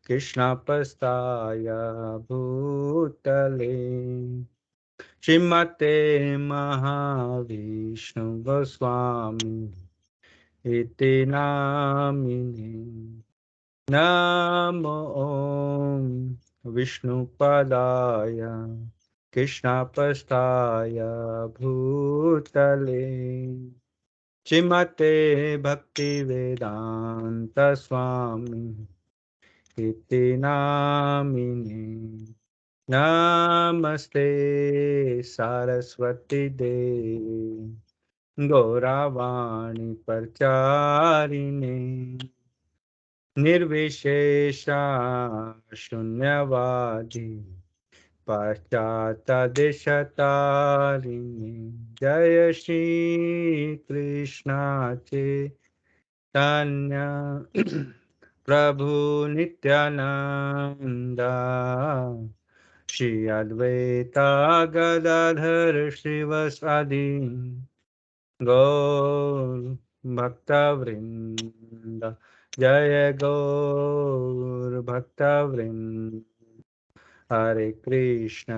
कृष्णपस्ताय भूतले श्रीमते महाविष्णु गोस्वामी इति नामिने। नमो विष्णुपदाय कृष्णपस्ताय भूतले श्रीमते भक्तिवेदांत स्वामी इति नामिने। नमस्ते सरस्वती देवी गौरवाणी प्रचारिणे निर्विशेषा शून्यवादी पाश्चात्यदेशतारिणे। जय श्री कृष्ण चैतन्य प्रभु नित्यानंदा श्री अद्वैता गदाधर श्रीवासादि गौर भक्तवृंद। जय गौर भक्तवृंद। हरे कृष्ण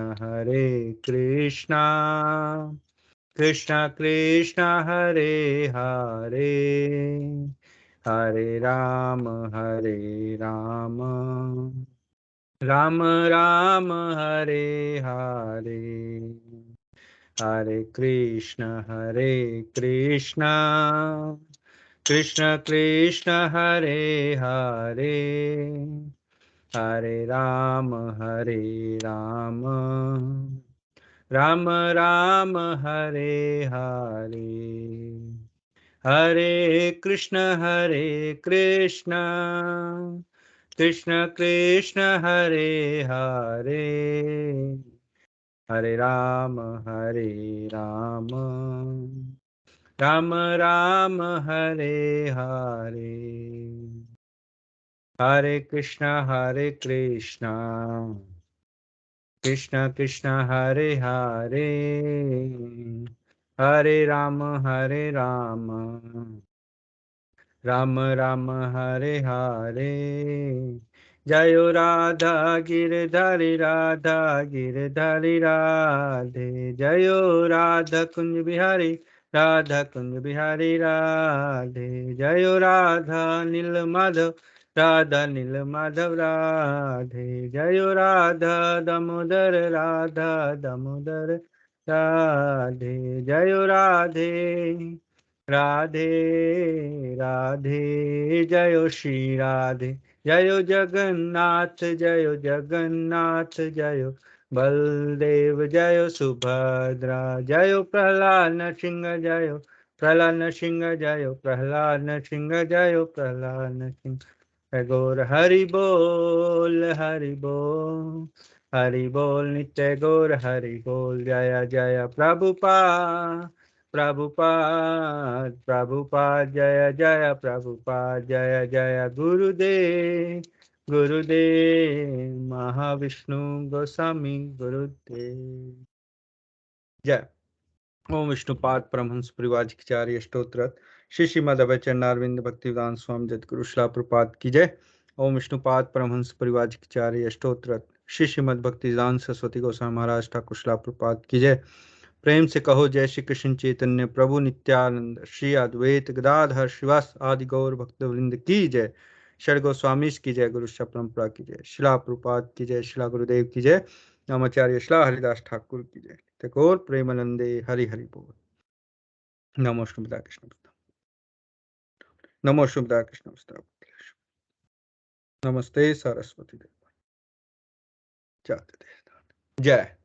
कृष्ण कृष्ण हरे हरे हरे राम राम राम हरे हरे हरे कृष्ण कृष्ण कृष्ण हरे हरे हरे राम राम राम हरे हरे हरे कृष्ण कृष्ण कृष्ण हरे हरे हरे राम राम राम हरे हरे हरे कृष्ण कृष्ण कृष्ण हरे हरे हरे राम राम राम हरे हरे जयो राधा गिरधारी राधे जयो राधा कुंज बिहारी राधे जयो राधा नील माधव राधे जयो राधा दामोदर राधे जयो राधे राधे जयो श्री राधे जयो जगन्नाथ जयो बलदेव जयो सुभद्रा जयो प्रहलाद नरसिंह जयो प्रहलाद नरसिंह जयो गौर हरि बोल हरि बोल नित्य गौर हरि बोल जय जय प्रभुपाद जय जय प्रभुपाद जय जय गुरुदेव महाविष्णु गोस्वामी गुरुदेव जय। ओम विष्णुपाद परमहंस परिवाजिकाचार्य स्तोत्र श्री श्रीमद् अभयचरणारविंद भक्तिवेदांत स्वामी जगद्गुरु श्रील प्रभुपाद की जय। ओम विष्णुपाद परमहंस परिवाजिकाचार्य स्तोत्र श्री श्रीमद् भक्तिवेदांत सरस्वती गोस्वामी महाराज ठाकुर श्रील प्रभुपाद की जय। प्रेम से कहो जय श्री कृष्ण चैतन्य प्रभु नित्यानंद श्री अद्वैत गदाधर श्रीवास आदि गौर भक्तवृंद की जय। षड गोस्वामी की जय। गुरु शिष्य परंपरा की जय। शिला प्रभुपाद की जय। शिला गुरुदेव की जय। नमाचार्य शिला हरिदास ठाकुर की जय। गौर प्रेमानंदे हरि हरि बोल। नमो शुभदा कृष्ण नमो शुभदा कृष्ण नमस्ते सरस्वती देव जय।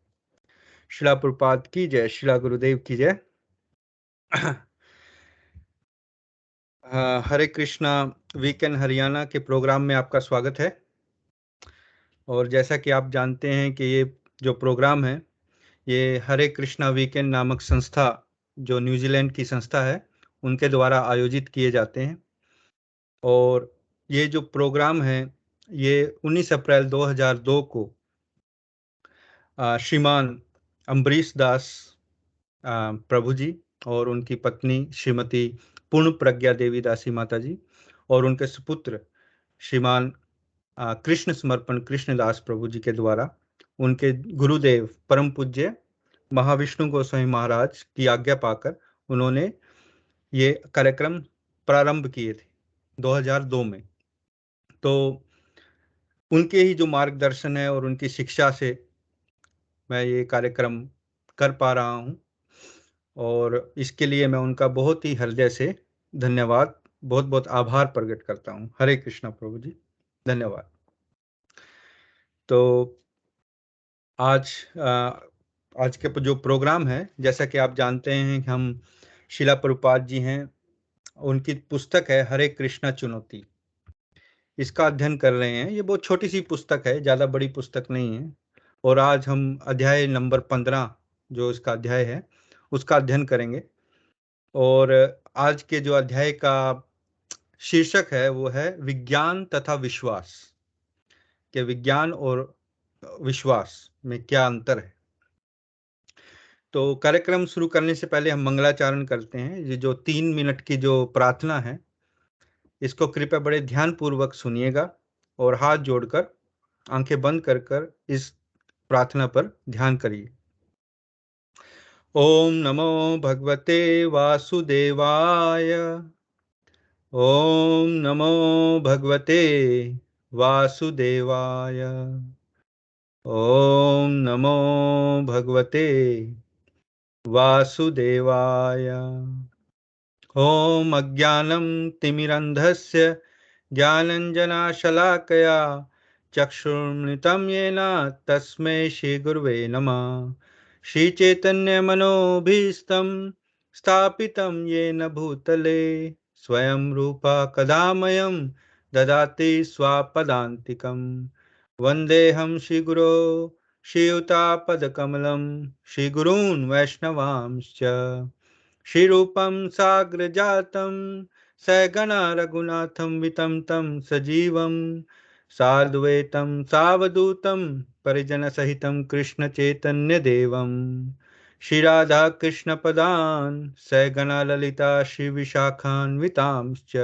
शिला प्रभुपाद की जय। शिला गुरुदेव की जय। हरे कृष्णा वीकेंड हरियाणा के प्रोग्राम में आपका स्वागत है। और जैसा कि आप जानते हैं कि ये जो प्रोग्राम है ये हरे कृष्णा वीकेंड नामक संस्था जो न्यूजीलैंड की संस्था है उनके द्वारा आयोजित किए जाते हैं। और ये जो प्रोग्राम है ये 19 अप्रैल 2002 को श्रीमान अम्बरीश दास प्रभु जी और उनकी पत्नी श्रीमती पूर्ण प्रज्ञा देवी दासी माता जी और उनके सुपुत्र श्रीमान कृष्ण समर्पण कृष्णदास प्रभु जी के द्वारा उनके गुरुदेव परम पूज्य महाविष्णु गोस्वामी महाराज की आज्ञा पाकर उन्होंने ये कार्यक्रम प्रारंभ किए थे 2002 में। तो उनके ही जो मार्गदर्शन है और उनकी शिक्षा से मैं ये कार्यक्रम कर पा रहा हूँ, और इसके लिए मैं उनका बहुत ही हृदय से धन्यवाद, बहुत बहुत आभार प्रकट करता हूँ। हरे कृष्णा प्रभु जी, धन्यवाद। तो आज के जो प्रोग्राम है, जैसा कि आप जानते हैं कि हम शिला प्रभुपाद जी हैं, उनकी पुस्तक है हरे कृष्णा चुनौती, इसका अध्ययन कर रहे हैं। ये बहुत छोटी सी पुस्तक है, ज़्यादा बड़ी पुस्तक नहीं है। और आज हम अध्याय नंबर 15 जो इसका अध्याय है उसका अध्ययन करेंगे। और आज के जो अध्याय का शीर्षक है वो है विज्ञान तथा विश्वास, कि विज्ञान और विश्वास में क्या अंतर है। तो कार्यक्रम शुरू करने से पहले हम मंगलाचरण करते हैं। ये जो 3 मिनट की जो प्रार्थना है, इसको कृपया बड़े ध्यान पूर्वक सुनिएगा और हाथ जोड़कर आंखें बंद कर कर इस प्रार्थना पर ध्यान करिए। ओम नमो भगवते वासुदेवाय। ओम नमो भगवते वासुदेवाय। ओम नमो भगवते वासुदेवाय। ओम अज्ञानं तिमिरन्धस्य ज्ञानञ्जनशलाकया चक्षुर्मृतं येन तस्मै श्रीगुरुवे नमः। श्रीचैतन्यमनोभीष्टं स्थापितं येन भूतले स्वयं रूपा कदा मह्यं ददाति स्वापदान्तिकं। वन्देऽहं श्रीगुरो श्रीयुतापदकमलं श्रीगुरून् वैष्णवांश्च श्रीरूपं साग्रजातं सगणा रघुनाथं वितं तं सजीवं साद्वैतं सावधूतं परिजनसहितं कृष्णचैतन्यदेवं श्रीराधाकृष्णपदान् सगणा ललिता श्रीविशाखान्वितांश्च।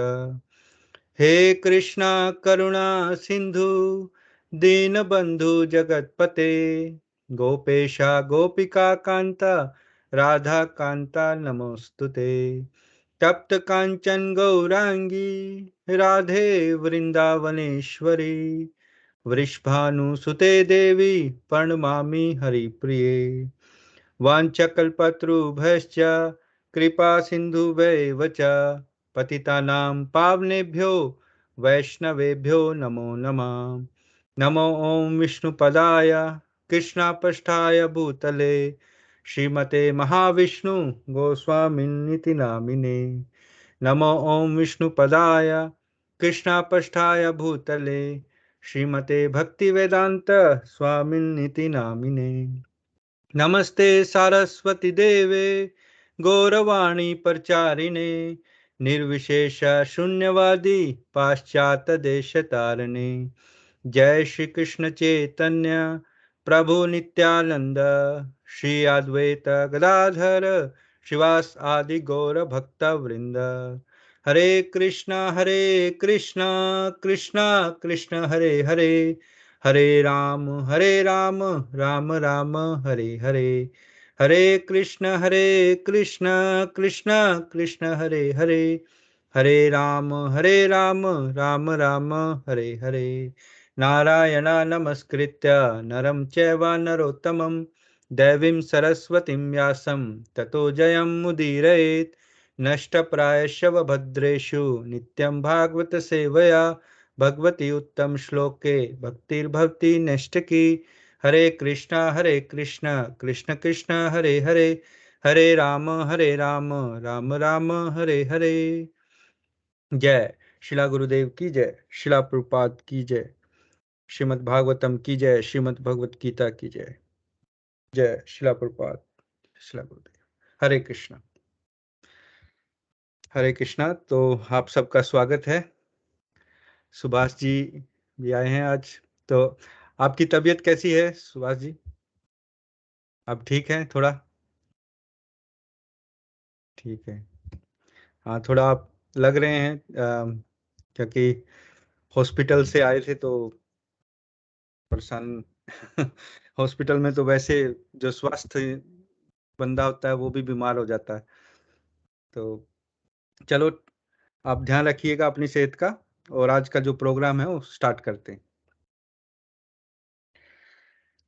हे कृष्णा करुणा सिंधु दीनबंधु जगतपते गोपेशा गोपिका कांता राधा कांता नमोस्तुते। तप्त कांचन गौरांगी राधे वृंदावनेश्वरी वृषभानुसुते देवी प्रणमामि हरिप्रिये। वाञ्छकल्पतरुभ्यश्च कृपा सिन्धुभ्यैव च पतितानां पावनेभ्यो वैष्णवेभ्यो नमो नमः। नमो ओं विष्णुपदाय कृष्णापष्ठाय भूतले श्रीमते महाविष्णु गोस्वामिन्निति नामिने। नमो ओं विष्णुपदाय कृष्णापष्ठाय भूतले श्रीमते भक्तिवेदांत स्वामिन्निति नामिने। नमस्ते सारस्वती देवे गौरवाणी प्रचारिणे निर्विशेष शून्यवादी पाश्चात्य देश तारिणे। जय श्री कृष्ण चैतन्य प्रभु नित्यानंद श्री अद्वैत गदाधर श्रीवास आदि गौर भक्त वृंद। हरे कृष्णा कृष्णा कृष्ण हरे हरे, हरे राम राम राम हरे हरे। हरे कृष्ण कृष्ण कृष्ण हरे हरे, हरे राम राम राम हरे हरे। नारायण नमस्कृत्य नरं चैव नरोत्तमं देवीं सरस्वतीं व्यासं ततो जयमुदीरयेत्। नष्टप्रायश्च भद्रेषु नित्यं भागवत सेवया भगवती उत्तम श्लोके भक्तिर्भवति नष्टकी। हरे कृष्णा कृष्ण कृष्ण हरे हरे, हरे राम राम राम हरे हरे। जय शिला गुरुदेव की जय, शिला प्रभुपाद की जय, श्रीमद् भागवतम की जय, श्रीमद् भगवत गीता की जय। जय शिला प्रभुपाद, शिला गुरुदेव। हरे कृष्णा, हरे कृष्णा। तो आप सबका स्वागत है। सुभाष जी भी आए हैं आज। तो आपकी तबीयत कैसी है सुभाष जी? आप ठीक हैं? थोड़ा ठीक है। हाँ, थोड़ा आप लग रहे हैं क्योंकि हॉस्पिटल से आए थे तो परेशान। हॉस्पिटल में तो वैसे जो स्वास्थ्य बंदा होता है वो भी बीमार हो जाता है। तो चलो, आप ध्यान रखिएगा अपनी सेहत का, और आज का जो प्रोग्राम है वो स्टार्ट करते हैं।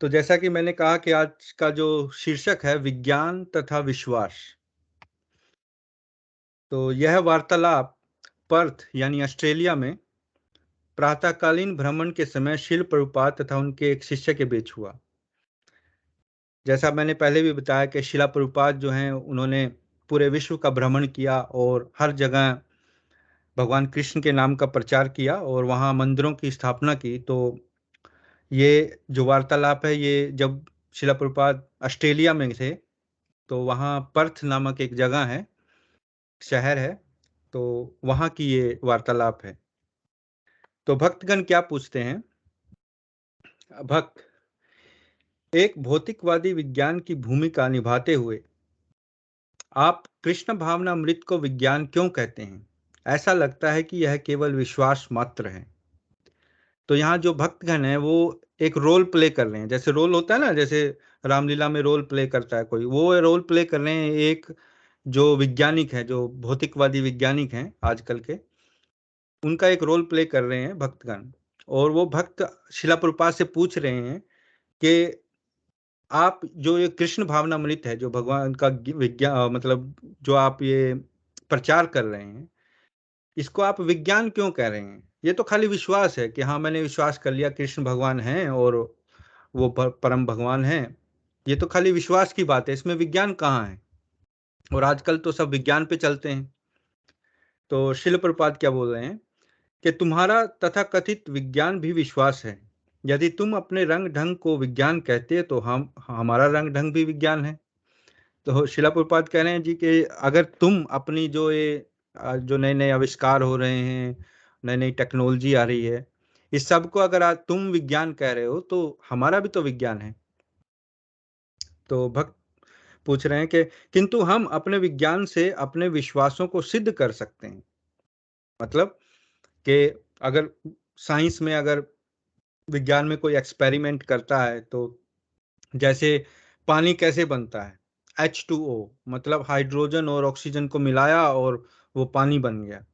तो जैसा कि मैंने कहा कि आज का जो शीर्षक है विज्ञान तथा विश्वास, तो यह वार्तालाप पर्थ यानी ऑस्ट्रेलिया में प्रातःकालीन भ्रमण के समय शिल प्रभुपाद तथा उनके एक शिष्य के बीच हुआ। जैसा मैंने पहले भी बताया कि शिला प्रभुपाद जो हैं उन्होंने पूरे विश्व का भ्रमण किया और हर जगह भगवान कृष्ण के नाम का प्रचार किया और वहाँ मंदिरों की स्थापना की। तो ये जो वार्तालाप है, ये जब शिला प्रभुपाद ऑस्ट्रेलिया में थे तो वहाँ पर्थ नामक एक जगह है, शहर है, तो वहाँ की ये वार्तालाप है। तो भक्तगण क्या पूछते हैं, भक्त, एक भौतिकवादी विज्ञान की भूमिका निभाते हुए आप कृष्ण भावनामृत को विज्ञान क्यों कहते हैं? ऐसा लगता है कि यह केवल विश्वास मात्र है। तो यहाँ जो भक्तगण है वो एक रोल प्ले कर रहे हैं, जैसे रोल होता है ना, जैसे रामलीला में रोल प्ले करता है कोई, वो रोल प्ले कर रहे हैं एक जो वैज्ञानिक है, जो भौतिकवादी वैज्ञानिक हैं आजकल के, उनका एक रोल प्ले कर रहे हैं भक्तगण। और वो भक्त शिला प्रभुपाद से पूछ रहे हैं कि आप जो ये कृष्ण भावनामृत है, जो भगवान का विज्ञान मतलब जो आप ये प्रचार कर रहे हैं, इसको आप विज्ञान क्यों कह रहे हैं? ये तो खाली विश्वास है कि हाँ, मैंने विश्वास कर लिया कृष्ण भगवान हैं और वो परम भगवान हैं। ये तो खाली विश्वास की बात है, इसमें विज्ञान कहाँ है? और आजकल तो सब विज्ञान पे चलते हैं। तो शिल प्रपात क्या बोल रहे हैं कि तुम्हारा तथाकथित विज्ञान भी विश्वास है। यदि तुम अपने रंग ढंग को विज्ञान कहते हैं तो हम हमारा रंग ढंग भी विज्ञान है। तो शिला प्रभुपाद कह रहे हैं जी कि अगर तुम अपनी जो ये जो नए नए आविष्कार हो रहे हैं, नई नई टेक्नोलॉजी आ रही है, इस सब को अगर तुम विज्ञान कह रहे हो तो हमारा भी तो विज्ञान है। तो भक्त पूछ रहे हैं कि किंतु हम अपने विज्ञान से अपने विश्वासों को सिद्ध कर सकते हैं। मतलब कि अगर साइंस में, अगर विज्ञान में कोई एक्सपेरिमेंट करता है, तो जैसे पानी कैसे बनता है, H2O, मतलब हाइड्रोजन और ऑक्सीजन को मिलाया और वो पानी बन गया,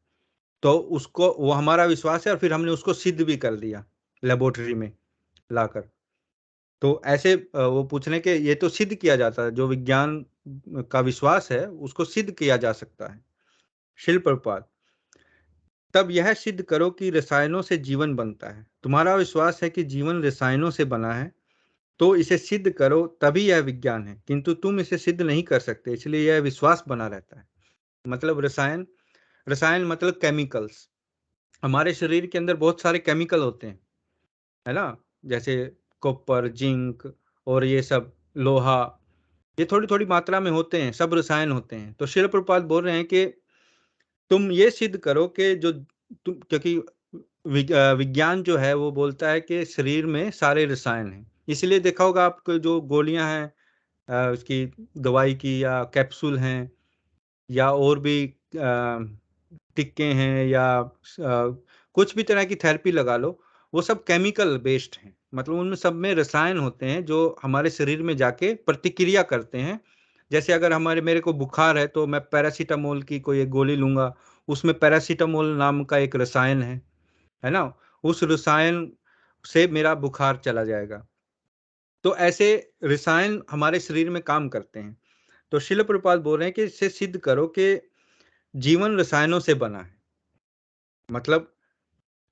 तो उसको, वो हमारा विश्वास है और फिर हमने उसको सिद्ध भी कर दिया लेबोरेटरी में लाकर। तो ऐसे वो पूछ रहे हैं कि ये तो सिद्ध किया जाता है, जो विज्ञान का विश्वास है उसको सिद्ध किया जा सकता है। शिल प्रपात, तब यह सिद्ध करो कि रसायनों से जीवन बनता है। तुम्हारा विश्वास है कि जीवन रसायनों से बना है, तो इसे सिद्ध करो, तभी यह विज्ञान है। किंतु तुम इसे सिद्ध नहीं कर सकते, इसलिए यह विश्वास बना रहता है। मतलब रसायन, रसायन मतलब केमिकल्स। हमारे शरीर के अंदर बहुत सारे केमिकल होते हैं, है ना, जैसे कॉपर, जिंक और ये सब, लोहा, ये थोड़ी थोड़ी मात्रा में होते हैं, सब रसायन होते हैं। तो शिल प्रपात बोल रहे हैं कि तुम ये सिद्ध करो कि जो तुम, क्योंकि विज्ञान जो है वो बोलता है कि शरीर में सारे रसायन हैं। इसलिए देखा होगा आपको, जो गोलियां हैं उसकी दवाई की, या कैप्सूल हैं, या और भी टिक्के हैं, या कुछ भी तरह की थेरेपी लगा लो, वो सब केमिकल बेस्ड हैं। मतलब उनमें सब में रसायन होते हैं जो हमारे शरीर में जाके प्रतिक्रिया करते हैं। जैसे अगर मेरे को बुखार है तो मैं पैरासीटामोल की कोई एक गोली लूंगा, उसमें पैरासीटामोल नाम का एक रसायन है ना, उस रसायन से मेरा बुखार चला जाएगा। तो ऐसे रसायन हमारे शरीर में काम करते हैं। तो शिल प्रपात बोल रहे हैं कि इससे सिद्ध करो कि जीवन रसायनों से बना है। मतलब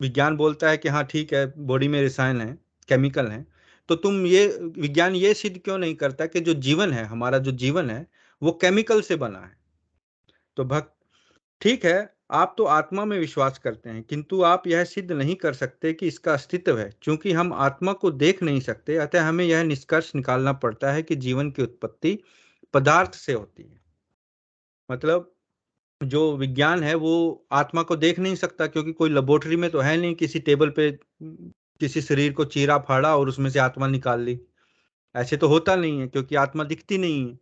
विज्ञान बोलता है कि हाँ ठीक है, बॉडी में रसायन है, केमिकल हैं, तो तुम ये, विज्ञान ये सिद्ध क्यों नहीं करता कि जो जीवन है, हमारा जो जीवन है, वो केमिकल से बना है? तो भक्त, ठीक है, आप तो आत्मा में विश्वास करते हैं, किंतु आप यह सिद्ध नहीं कर सकते कि इसका अस्तित्व है। क्योंकि हम आत्मा को देख नहीं सकते, अतः हमें यह निष्कर्ष निकालना पड़ता है कि जीवन की उत्पत्ति पदार्थ से होती है। मतलब जो विज्ञान है वो आत्मा को देख नहीं सकता, क्योंकि कोई लेबोरेटरी में तो है नहीं, किसी टेबल पे किसी शरीर को चीरा फाड़ा और उसमें से आत्मा निकाल ली। ऐसे तो होता नहीं है, क्योंकि आत्मा दिखती नहीं है।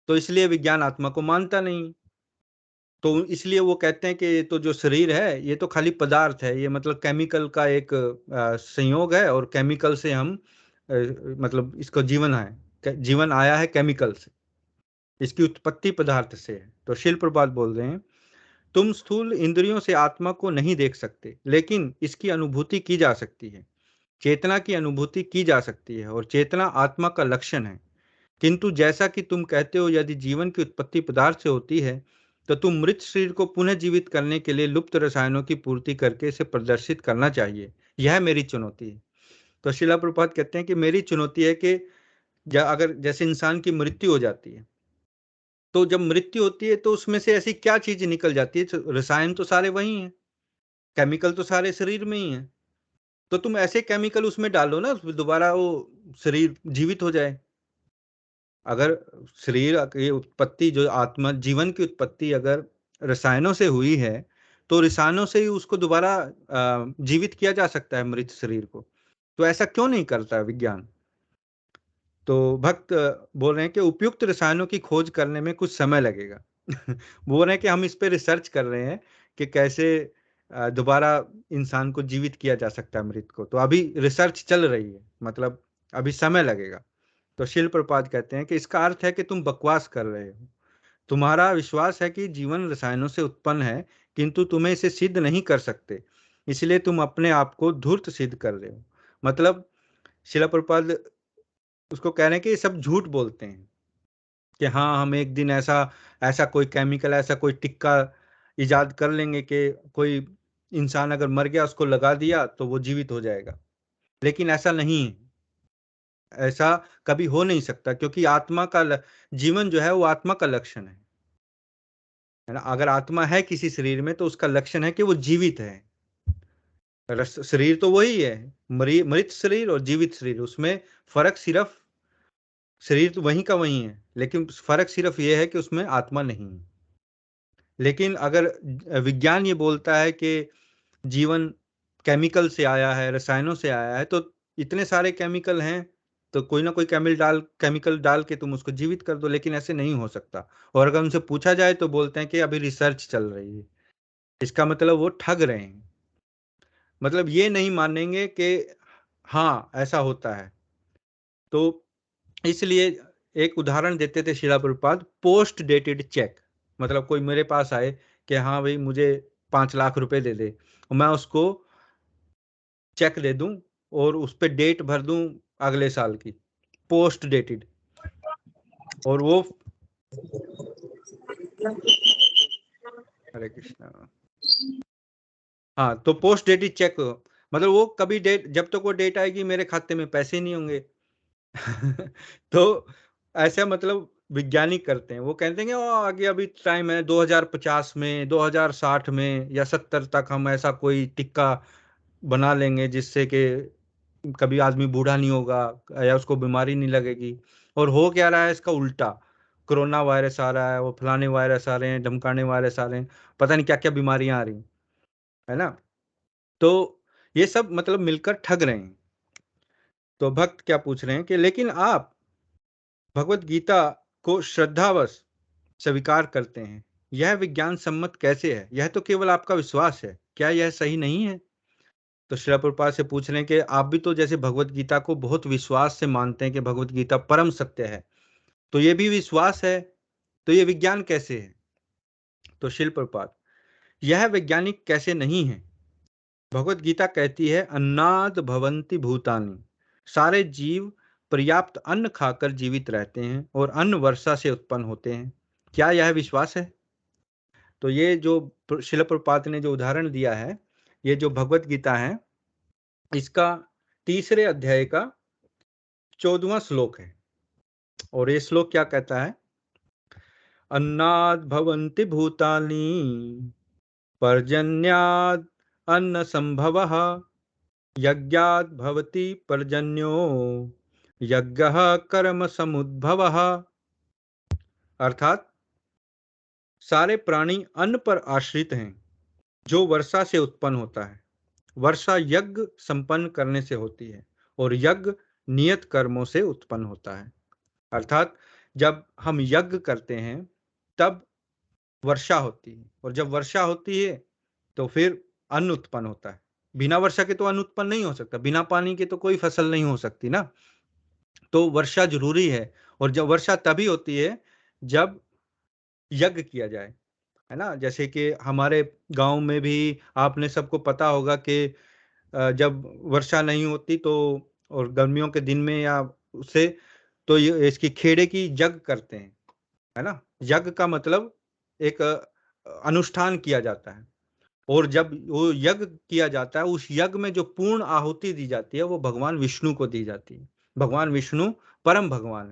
तो इसलिए विज्ञान आत्मा को मानता नहीं। तो इसलिए वो कहते हैं कि ये तो जो शरीर है ये तो खाली पदार्थ है, ये मतलब केमिकल का एक संयोग है, और केमिकल से हम मतलब इसको जीवन है, जीवन आया है केमिकल से, इसकी उत्पत्ति पदार्थ से है। तो शिल प्रभात बोल रहे हैं, तुम स्थूल इंद्रियों से आत्मा को नहीं देख सकते, लेकिन इसकी अनुभूति की जा सकती है। चेतना की अनुभूति की जा सकती है, और चेतना आत्मा का लक्षण है। किंतु जैसा कि तुम कहते हो, यदि जीवन की उत्पत्ति पदार्थ से होती है, तो तुम मृत शरीर को पुनः जीवित करने के लिए लुप्त रसायनों की पूर्ति करके इसे प्रदर्शित करना चाहिए। यह मेरी चुनौती है। तो शिला प्रभुपाद कहते हैं कि मेरी चुनौती है कि अगर जैसे इंसान की मृत्यु हो जाती है, तो जब मृत्यु होती है तो उसमें से ऐसी क्या चीज निकल जाती है? रसायन तो सारे वही हैं, केमिकल तो सारे शरीर में ही है। तो तुम ऐसे केमिकल उसमें डालो ना, दोबारा वो शरीर जीवित हो जाए। अगर शरीर की उत्पत्ति, जो आत्मा जीवन की उत्पत्ति अगर रसायनों से हुई है, तो रसायनों से ही उसको दोबारा जीवित किया जा सकता है, मृत शरीर को। तो ऐसा क्यों नहीं करता विज्ञान? तो भक्त बोल रहे हैं कि उपयुक्त रसायनों की खोज करने में कुछ समय लगेगा। बोल रहे हैं कि हम इस पे रिसर्च कर रहे हैं कि कैसे दोबारा इंसान को जीवित किया जा सकता है, मृत को। तो अभी रिसर्च चल रही है, मतलब अभी समय लगेगा। तो शिल प्रपात कहते हैं कि इसका अर्थ है कि तुम बकवास कर रहे हो। तुम्हारा विश्वास है कि जीवन रसायनों से उत्पन्न है, किंतु तुम्हें इसे सिद्ध नहीं कर सकते, इसलिए तुम अपने आप को धूर्त सिद्ध कर रहे हो। मतलब शिला प्रपात उसको कह रहे हैं कि ये सब झूठ बोलते हैं कि हाँ, हम एक दिन ऐसा ऐसा कोई केमिकल, ऐसा कोई टिक्का इजाद कर लेंगे कि कोई इंसान अगर मर गया, उसको लगा दिया तो वो जीवित हो जाएगा। लेकिन ऐसा नहीं है, ऐसा कभी हो नहीं सकता, क्योंकि आत्मा का जीवन जो है वो आत्मा का लक्षण है ना। अगर आत्मा है किसी शरीर में, तो उसका लक्षण है कि वो जीवित है। शरीर तो वही है, मृत शरीर और जीवित शरीर, उसमें फर्क सिर्फ, शरीर तो वही का वही है, लेकिन फर्क सिर्फ ये है कि उसमें आत्मा नहीं है। लेकिन अगर विज्ञान ये बोलता है कि जीवन केमिकल से आया है, रसायनों से आया है, तो इतने सारे केमिकल हैं, तो कोई ना कोई केमिकल डाल के तुम उसको जीवित कर दो। लेकिन ऐसे नहीं हो सकता। और अगर उनसे पूछा जाए तो बोलते हैं कि अभी रिसर्च चल रही है। इसका मतलब वो ठग रहे हैं, मतलब ये नहीं मानेंगे कि हाँ ऐसा होता है। तो इसलिए एक उदाहरण देते थे शिला प्रभुपाद, पोस्ट डेटेड चेक। मतलब कोई मेरे पास आए कि हाँ भाई मुझे 5 लाख रुपए दे दे, और मैं उसको चेक दे दूं और उस पर डेट भर दूं अगले साल की, पोस्ट डेटेड। और वो, हरे कृष्णा, हाँ, तो पोस्ट डेटेड चेक, मतलब वो कभी डेट, जब तक वो डेट आएगी मेरे खाते में पैसे नहीं होंगे। तो ऐसा मतलब वैज्ञानिक करते हैं, वो कहते हैं कि आगे अभी टाइम है, 2050 में, 2060 में या 70 तक हम ऐसा कोई टिक्का बना लेंगे जिससे कि कभी आदमी बूढ़ा नहीं होगा या उसको बीमारी नहीं लगेगी। और हो क्या रहा है इसका उल्टा, कोरोना वायरस आ रहा है, वो फलाने वायरस आ रहे हैं, धमकाने वायरस आ रहे हैं, पता नहीं क्या क्या बीमारियां आ रही है ना। तो ये सब मतलब मिलकर ठग रहे हैं। तो भक्त क्या पूछ रहे हैं कि लेकिन आप भगवत गीता को श्रद्धावश स्वीकार करते हैं, यह विज्ञान सम्मत कैसे है? यह तो केवल आपका विश्वास है, क्या यह सही नहीं है? तो श्रील प्रभुपाद से पूछ रहे हैं कि आप भी तो जैसे भगवत गीता को बहुत विश्वास से मानते हैं कि भगवत गीता परम सत्य है, तो ये भी विश्वास है, तो ये विज्ञान कैसे है? तो श्रील प्रभुपाद, यह वैज्ञानिक कैसे नहीं है? भगवत गीता कहती है अन्नाद भवन्ति भूतानि, सारे जीव पर्याप्त अन्न खाकर जीवित रहते हैं और अन्न वर्षा से उत्पन्न होते हैं। क्या यह विश्वास है? तो ये जो शिल प्रभुपाद ने जो उदाहरण दिया है, ये जो भगवत गीता है, इसका तीसरे अध्याय का 14वां श्लोक है। और ये श्लोक क्या कहता है? अन्नाद भवन्ति भूतानि पर्जन्याद अन्न संभवः, यज्ञात भवति पर्जन्यो यज्ञः कर्म समुद्भवः। अर्थात सारे प्राणी अन्न पर आश्रित हैं जो वर्षा से उत्पन्न होता है। वर्षा यज्ञ संपन्न करने से होती है और यज्ञ नियत कर्मों से उत्पन्न होता है। अर्थात जब हम यज्ञ करते हैं तब वर्षा होती है, और जब वर्षा होती है तो फिर अन्न उत्पन्न होता है। बिना वर्षा के तो अन्न उत्पन्न नहीं हो सकता, बिना पानी के तो कोई फसल नहीं हो सकती ना। तो वर्षा जरूरी है, और जब वर्षा तभी होती है जब यज्ञ किया जाए, है ना। जैसे कि हमारे गांव में भी आपने सबको पता होगा कि जब वर्षा नहीं होती तो, और गर्मियों के दिन में या उससे, तो ये इसकी खेड़े की यज्ञ करते हैं, है ना। यज्ञ का मतलब एक अनुष्ठान किया जाता है, और जब वो यज्ञ किया जाता है, उस यज्ञ में जो पूर्ण आहुति दी जाती है वो भगवान विष्णु को दी जाती है। भगवान विष्णु परम भगवान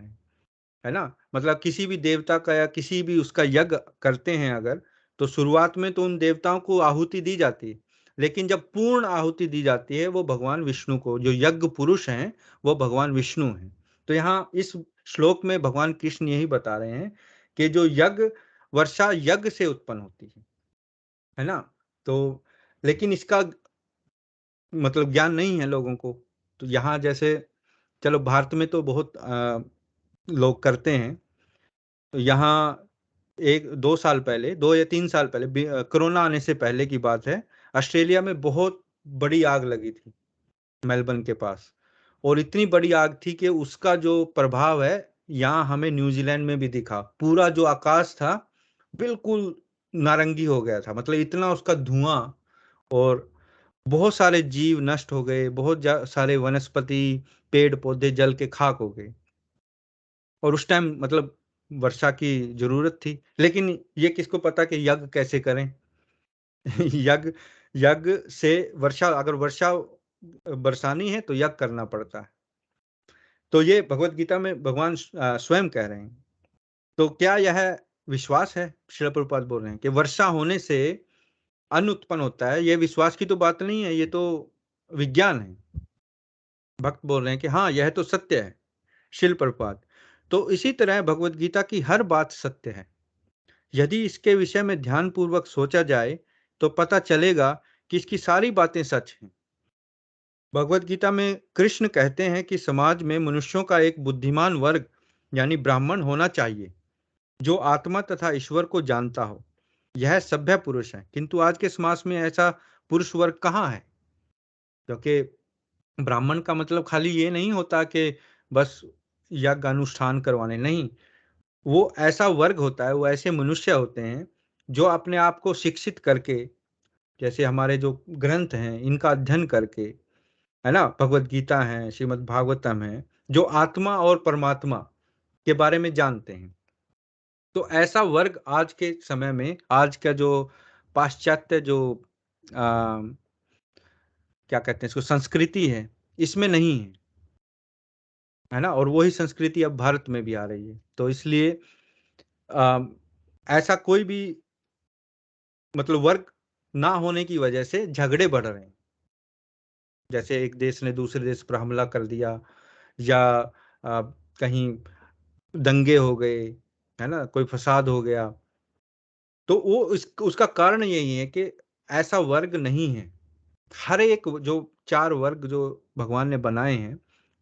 है ना। मतलब किसी भी देवता का या किसी भी उसका यज्ञ करते हैं अगर, तो शुरुआत में तो उन देवताओं को आहुति दी जाती है, लेकिन जब पूर्ण आहुति दी जाती है वो भगवान विष्णु को, जो यज्ञ पुरुष हैं वो भगवान विष्णु हैं। तो यहाँ इस श्लोक में भगवान कृष्ण यही बता रहे हैं कि जो यज्ञ, वर्षा यज्ञ से उत्पन्न होती है ना। तो लेकिन इसका मतलब ज्ञान नहीं है लोगों को। तो यहाँ जैसे, चलो भारत में तो बहुत लोग करते हैं। तो यहाँ 1-2 साल पहले, 2 या 3 साल पहले, कोरोना आने से पहले की बात है, ऑस्ट्रेलिया में बहुत बड़ी आग लगी थी मेलबर्न के पास। और इतनी बड़ी आग थी कि उसका जो प्रभाव है यहाँ हमें न्यूजीलैंड में भी दिखा। पूरा जो आकाश था बिल्कुल नारंगी हो गया था, मतलब इतना उसका धुआं, और बहुत सारे जीव नष्ट हो गए, बहुत सारे वनस्पति, पेड़ पौधे जल के खाक हो गए। और उस टाइम मतलब वर्षा की जरूरत थी, लेकिन ये किसको पता कि यज्ञ कैसे करें। यज्ञ यज्ञ से वर्षा, अगर वर्षा बरसानी है तो यज्ञ करना पड़ता है। तो ये भगवत गीता में भगवान स्वयं कह रहे हैं। तो क्या यह विश्वास है? श्रील प्रभुपाद बोल रहे हैं कि वर्षा होने से अन्न उत्पन्न होता है। ये विश्वास की तो बात नहीं है, ये तो विज्ञान है। भक्त बोल रहे हैं कि हाँ, यह तो सत्य है शिल प्रभुपाद। तो इसी तरह भगवत गीता की हर बात सत्य है। यदि इसके विषय में ध्यान पूर्वक सोचा जाए तो पता चलेगा कि इसकी सारी बातें सच हैं। भगवत गीता में कृष्ण कहते हैं कि समाज में मनुष्यों का एक बुद्धिमान वर्ग यानी ब्राह्मण होना चाहिए, जो आत्मा तथा ईश्वर को जानता हो। यह सभ्य पुरुष है, किंतु आज के समाज में ऐसा पुरुष वर्ग कहाँ है? क्योंकि ब्राह्मण का मतलब खाली ये नहीं होता कि बस यज्ञ अनुष्ठान करवाने, नहीं। वो ऐसा वर्ग होता है, वो ऐसे मनुष्य होते हैं जो अपने आप को शिक्षित करके, जैसे हमारे जो ग्रंथ हैं इनका अध्ययन करके, है ना, भगवत गीता है, श्रीमद् भागवतम है, जो आत्मा और परमात्मा के बारे में जानते हैं। तो ऐसा वर्ग आज के समय में, आज का जो पाश्चात्य जो क्या कहते हैं इसको, संस्कृति है, इसमें नहीं है ना। और वही संस्कृति अब भारत में भी आ रही है। तो इसलिए अ, ऐसा कोई भी मतलब वर्ग ना होने की वजह से झगड़े बढ़ रहे हैं। जैसे एक देश ने दूसरे देश पर हमला कर दिया, या कहीं दंगे हो गए, है ना, कोई फसाद हो गया। तो वो उसका कारण यही है कि ऐसा वर्ग नहीं है। हर एक जो 4 वर्ग जो भगवान ने बनाए हैं,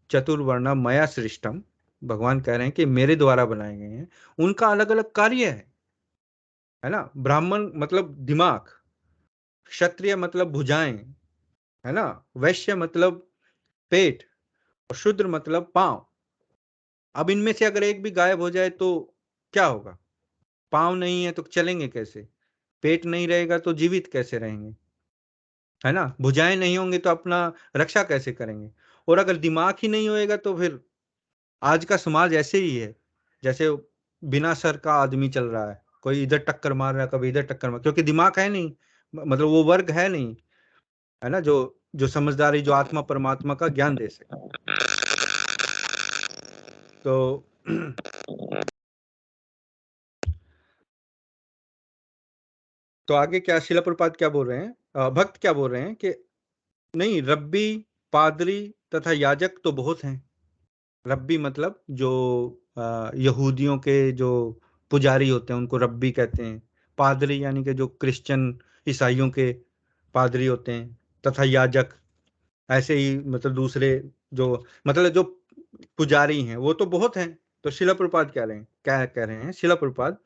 चतुर्वर्णा मया सृष्टम, भगवान कह रहे हैं कि मेरे द्वारा बनाए गए हैं, उनका अलग अलग कार्य है ना। ब्राह्मण मतलब दिमाग, क्षत्रिय मतलब भुजाएं, है ना, वैश्य मतलब पेट, और शूद्र मतलब पांव। अब इनमें से अगर एक भी गायब हो जाए तो क्या होगा? पांव नहीं है तो चलेंगे कैसे? पेट नहीं रहेगा तो जीवित कैसे रहेंगे? है ना, भुजाएं नहीं होंगे तो अपना रक्षा कैसे करेंगे? और अगर दिमाग ही नहीं होएगा तो फिर आज का समाज ऐसे ही है, जैसे बिना सर का आदमी चल रहा है, कोई इधर टक्कर मार रहा है, कभी इधर टक्कर मार, क्योंकि दिमाग है नहीं, मतलब वो वर्ग है नहीं, है ना, जो जो समझदारी, जो आत्मा परमात्मा का ज्ञान दे सके। तो तो आगे क्या शिला प्रपात क्या बोल रहे हैं, भक्त क्या बोल रहे हैं कि नहीं, रब्बी, पादरी तथा याजक तो बहुत हैं। रब्बी मतलब जो यहूदियों के जो पुजारी होते हैं उनको रब्बी कहते हैं। पादरी यानी कि जो क्रिश्चियन ईसाइयों के पादरी होते हैं। तथा याजक ऐसे ही, मतलब दूसरे जो, मतलब जो पुजारी हैं वो तो बहुत हैं। तो शिला प्रपात कह रहे हैं, क्या कह रहे हैं शिला प्रपात,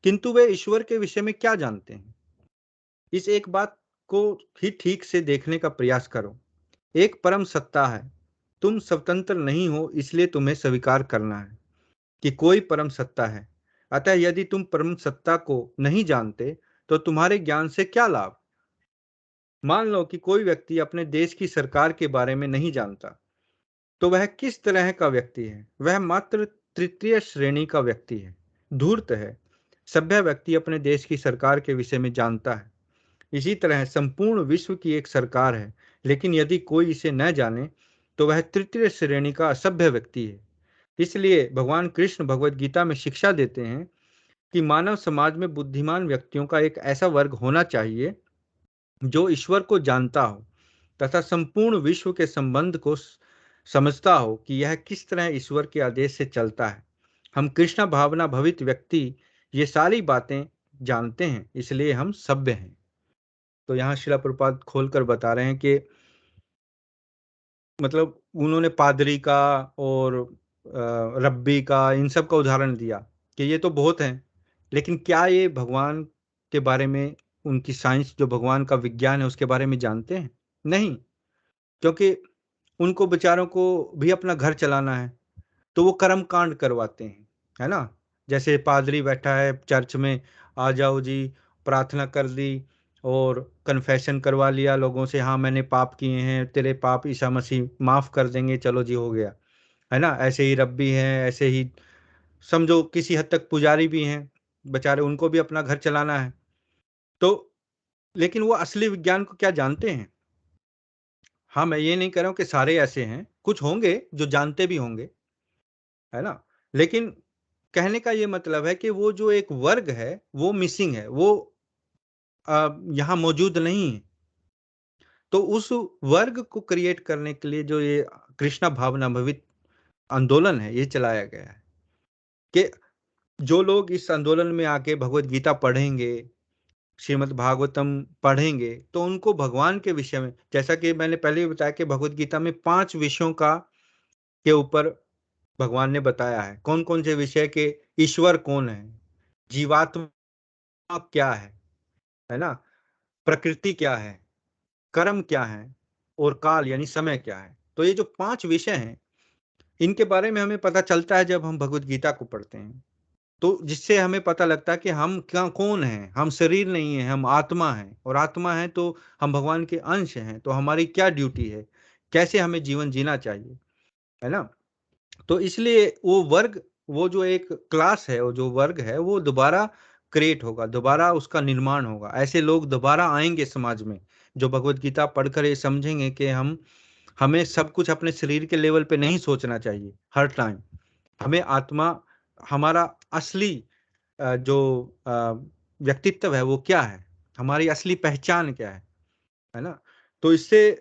किंतु वे ईश्वर के विषय में क्या जानते हैं? इस एक बात को ही ठीक से देखने का प्रयास करो। एक परम सत्ता है। तुम स्वतंत्र नहीं हो, इसलिए तुम्हें स्वीकार करना है कि कोई परम सत्ता है। अतः यदि तुम परम सत्ता को नहीं जानते तो तुम्हारे ज्ञान से क्या लाभ? मान लो कि कोई व्यक्ति अपने देश की सरकार के बारे में नहीं जानता, तो वह किस तरह का व्यक्ति है? वह मात्र तृतीय श्रेणी का व्यक्ति है, धूर्त है। सभ्य व्यक्ति अपने देश की सरकार के विषय में जानता है। इसी तरह संपूर्ण विश्व की एक सरकार है, लेकिन यदि कोई इसे न जाने तो वह तृतीय श्रेणी का असभ्य व्यक्ति है। इसलिए भगवान कृष्ण भगवत गीता में शिक्षा देते हैं कि मानव समाज में बुद्धिमान व्यक्तियों का एक ऐसा वर्ग होना चाहिए जो ईश्वर को जानता हो तथा संपूर्ण विश्व के संबंध को समझता हो कि यह किस तरह ईश्वर के आदेश से चलता है। हम कृष्ण भावना भवित व्यक्ति ये सारी बातें जानते हैं, इसलिए हम सभ्य हैं। तो यहाँ शिला प्रभुपाद खोलकर बता रहे हैं कि मतलब उन्होंने पादरी का और रब्बी का, इन सब का उदाहरण दिया कि ये तो बहुत हैं, लेकिन क्या ये भगवान के बारे में, उनकी साइंस जो भगवान का विज्ञान है उसके बारे में जानते हैं? नहीं, क्योंकि उनको बेचारों को भी अपना घर चलाना है, तो वो कर्म कांड करवाते हैं, है ना? जैसे पादरी बैठा है चर्च में, आ जाओ जी, प्रार्थना कर दी और कन्फेशन करवा लिया लोगों से, हाँ मैंने पाप किए हैं, तेरे पाप ईसा मसीह माफ कर देंगे, चलो जी हो गया, है ना? ऐसे ही रब्बी हैं, ऐसे ही समझो किसी हद तक पुजारी भी हैं, बेचारे उनको भी अपना घर चलाना है। तो लेकिन वो असली विज्ञान को क्या जानते हैं? हाँ, मैं ये नहीं कह रहा हूँ कि सारे ऐसे हैं, कुछ होंगे जो जानते भी होंगे, है ना? लेकिन कहने का ये मतलब है कि वो जो एक वर्ग है वो मिसिंग है, वो यहाँ मौजूद नहीं है। तो उस वर्ग को क्रिएट करने के लिए जो ये कृष्णा भावना भवित आंदोलन है, ये चलाया गया है कि जो लोग इस आंदोलन में आके भगवत गीता पढ़ेंगे, श्रीमद् भागवतम पढ़ेंगे, तो उनको भगवान के विषय में, जैसा कि मैंने पहले भी बताया कि भगवत गीता में 5 विषयों का के ऊपर भगवान ने बताया है। कौन-कौन से विषय के? ईश्वर कौन है? जीवात्मा क्या है ना? प्रकृति क्या है? कर्म क्या है? और काल यानी समय क्या है? तो ये जो 5 विषय हैं, इनके बारे में हमें पता चलता है जब हम भगवत गीता को पढ़ते हैं। तो जिससे हमें पता लगता है कि हम क्या कौन हैं? हम शरीर नहीं हैं, हम आत्मा हैं, और आत्मा है तो हम भगवान के अंश हैं, तो हमारी क्या ड्यूटी है? कैसे हमें जीवन जीना चाहिए, है ना? तो इसलिए वो वर्ग, वो जो एक क्लास है, वो जो वर्ग है, वो दोबारा क्रिएट होगा, दोबारा उसका निर्माण होगा। ऐसे लोग दोबारा आएंगे समाज में, जो भगवत गीता पढ़कर ये समझेंगे कि हमें सब कुछ अपने शरीर के लेवल पे नहीं सोचना चाहिए हर टाइम। हमें आत्मा, हमारा असली जो व्यक्तित्व है वो क्या है, हमारी असली पहचान क्या है ना? तो इससे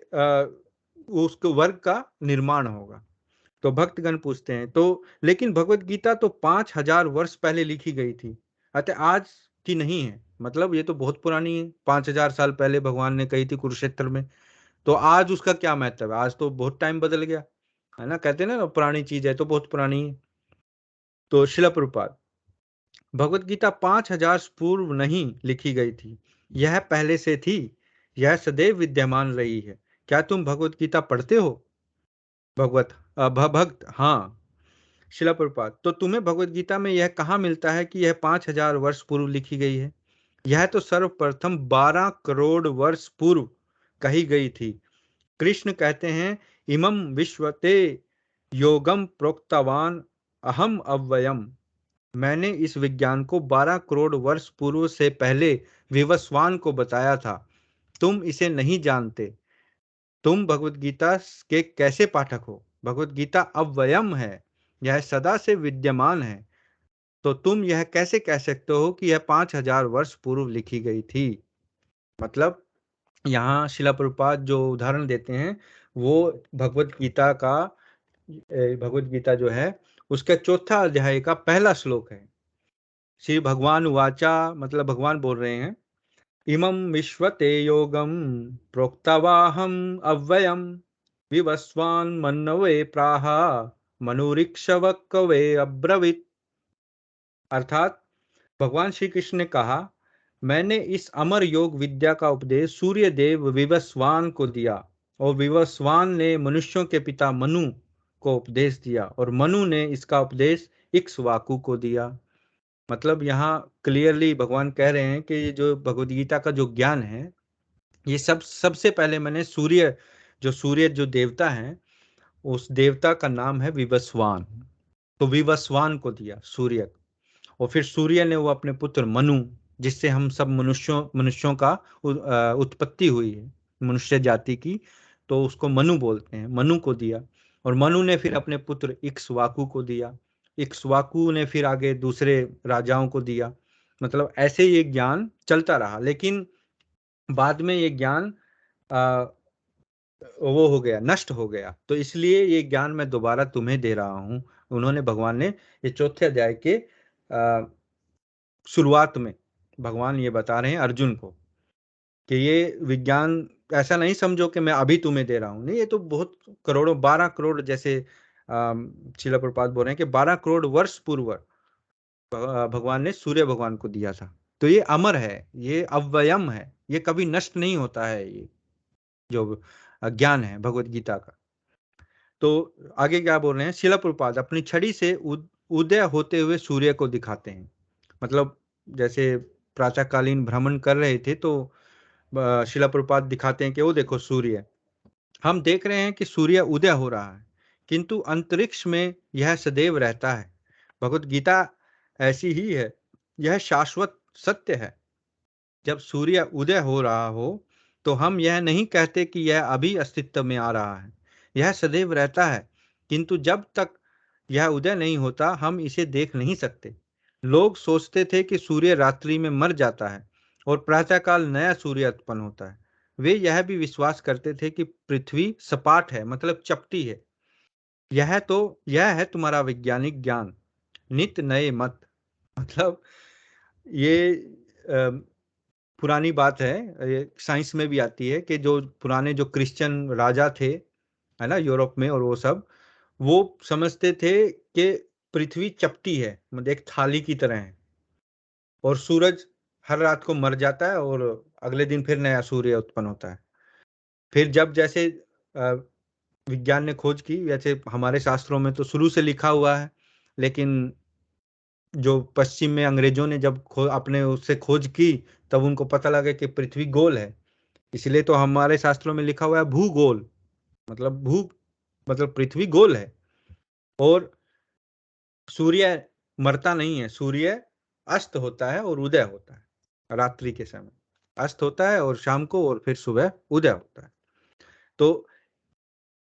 उसको वर्ग का निर्माण होगा। तो भक्तगण पूछते हैं, तो लेकिन भगवत गीता तो 5000 वर्ष पहले लिखी गई थी, अतः आज की नहीं है। मतलब ये तो बहुत पुरानी है, 5000 साल पहले भगवान ने कही थी कुरुक्षेत्र में, तो आज उसका क्या महत्व है? आज तो बहुत टाइम बदल गया, है ना? कहते हैं ना, पुरानी चीज है तो बहुत पुरानी है। तो शिला प्रभुपाद, भगवत गीता 5000 पूर्व नहीं लिखी गई थी, यह पहले से थी, यह सदैव विद्यमान रही है। क्या तुम भगवत गीता पढ़ते हो? भक्त, हाँ। शिला प्रभुपाद, तो तुम्हें भगवत गीता में यह कहाँ मिलता है कि यह 5000 वर्ष पूर्व लिखी गई है? यह तो सर्वप्रथम 12 करोड़ वर्ष पूर्व कही गई थी। कृष्ण कहते हैं, इमं विश्वते योगम प्रोक्तवान अहम अव्ययम। मैंने इस विज्ञान को 12 करोड़ वर्ष पूर्व से पहले विवस्वान को बताया था। तुम इसे नहीं जानते। तुम भगवत गीता के कैसे पाठक हो? भगवत गीता अव्ययम है, यह सदा से विद्यमान है। तो तुम यह कैसे कह सकते हो कि यह 5000 वर्ष पूर्व लिखी गई थी? मतलब यहाँ शिला प्रभुपाद जो उदाहरण देते हैं वो भगवत गीता का, भगवत गीता जो है उसका 4था अध्याय का पहला श्लोक है। श्री भगवान वाचा, मतलब भगवान बोल रहे हैं, इमं विश्वते योगम प्रोक्तवाहम अव्ययम विवस्वान मन्नवे प्राहा मनुरीक्षव कवे अब्रवीत। अर्थात भगवान श्री कृष्ण ने कहा, मैंने इस अमर योग विद्या का उपदेश सूर्य देव विवस्वान को दिया, और विवस्वान ने मनुष्यों के पिता मनु को उपदेश दिया, और मनु ने इसका उपदेश इक्ष्वाकु को दिया। मतलब यहाँ क्लियरली भगवान कह रहे हैं कि ये जो भगवद गीता का जो ज्ञान है, ये सबसे पहले मैंने सूर्य जो देवता है, उस देवता का नाम है विवस्वान, तो विवस्वान को दिया सूर्य। और फिर सूर्य ने वो अपने पुत्र मनु, जिससे हम सब मनुष्यों का उत्पत्ति हुई है, मनुष्य जाति की, तो उसको मनु बोलते हैं, मनु को दिया। और मनु ने फिर अपने पुत्र इक्ष्वाकु को दिया, इक्ष्वाकु ने फिर आगे दूसरे राजाओं को दिया। मतलब ऐसे ये ज्ञान चलता रहा, लेकिन बाद में ये ज्ञान वो हो गया, नष्ट हो गया। तो इसलिए ये ज्ञान मैं दोबारा तुम्हें दे रहा हूं। उन्होंने, भगवान ने ये चौथे अध्याय के शुरुआत में भगवान ये बता रहे हैं अर्जुन को कि ये विज्ञान ऐसा नहीं समझो कि मैं अभी तुम्हें दे रहा हूं, नहीं, ये तो बहुत करोड़ों, 12 करोड़, जैसे श्रील प्रभुपाद बोल रहे हैं कि 12 करोड़ वर्ष पूर्व भगवान ने सूर्य भगवान को दिया था। तो ये अमर है, ये अव्ययम है, ये कभी नष्ट नहीं होता है, ये जो ज्ञान है भगवत गीता का। तो आगे क्या बोल रहे हैं, शिला प्रभुपाद अपनी छड़ी से उदय होते हुए सूर्य को दिखाते हैं। मतलब जैसे प्रातःकालीन भ्रमण कर रहे थे, तो शिला प्रभुपाद दिखाते हैं कि वो देखो सूर्य, हम देख रहे हैं कि सूर्य उदय हो रहा है, किंतु अंतरिक्ष में यह सदैव रहता है। भगवत गीता ऐसी ही है, यह शाश्वत सत्य है। जब सूर्य उदय हो रहा हो तो हम यह नहीं कहते कि यह अभी अस्तित्व में आ रहा है, यह सदैव रहता है, किंतु जब तक यह उदय नहीं होता हम इसे देख नहीं सकते। लोग सोचते थे कि सूर्य रात्रि में मर जाता है और प्रातःकाल नया सूर्य उत्पन्न होता है। वे यह भी विश्वास करते थे कि पृथ्वी सपाट है, मतलब चपटी है। यह है तुम्हारा वैज्ञानिक ज्ञान, नित्य नए मत। मतलब ये पुरानी बात है, ये साइंस में भी आती है कि जो पुराने जो क्रिश्चियन राजा थे, है ना, यूरोप में, और वो सब, वो समझते थे कि पृथ्वी चपटी है, मतलब एक थाली की तरह है, और सूरज हर रात को मर जाता है और अगले दिन फिर नया सूर्य उत्पन्न होता है। फिर जब जैसे विज्ञान ने खोज की, वैसे हमारे शास्त्रों में तो शुरू से लिखा हुआ है, लेकिन जो पश्चिम में अंग्रेजों ने जब अपने उससे खोज की, तब उनको पता लगा कि पृथ्वी गोल है। इसलिए तो हमारे शास्त्रों में लिखा हुआ है भूगोल, मतलब मतलब पृथ्वी गोल है। और सूर्य मरता नहीं है, सूर्य अस्त होता है और उदय होता है रात्रि के समय, अस्त होता है और शाम को, और फिर सुबह उदय होता है। तो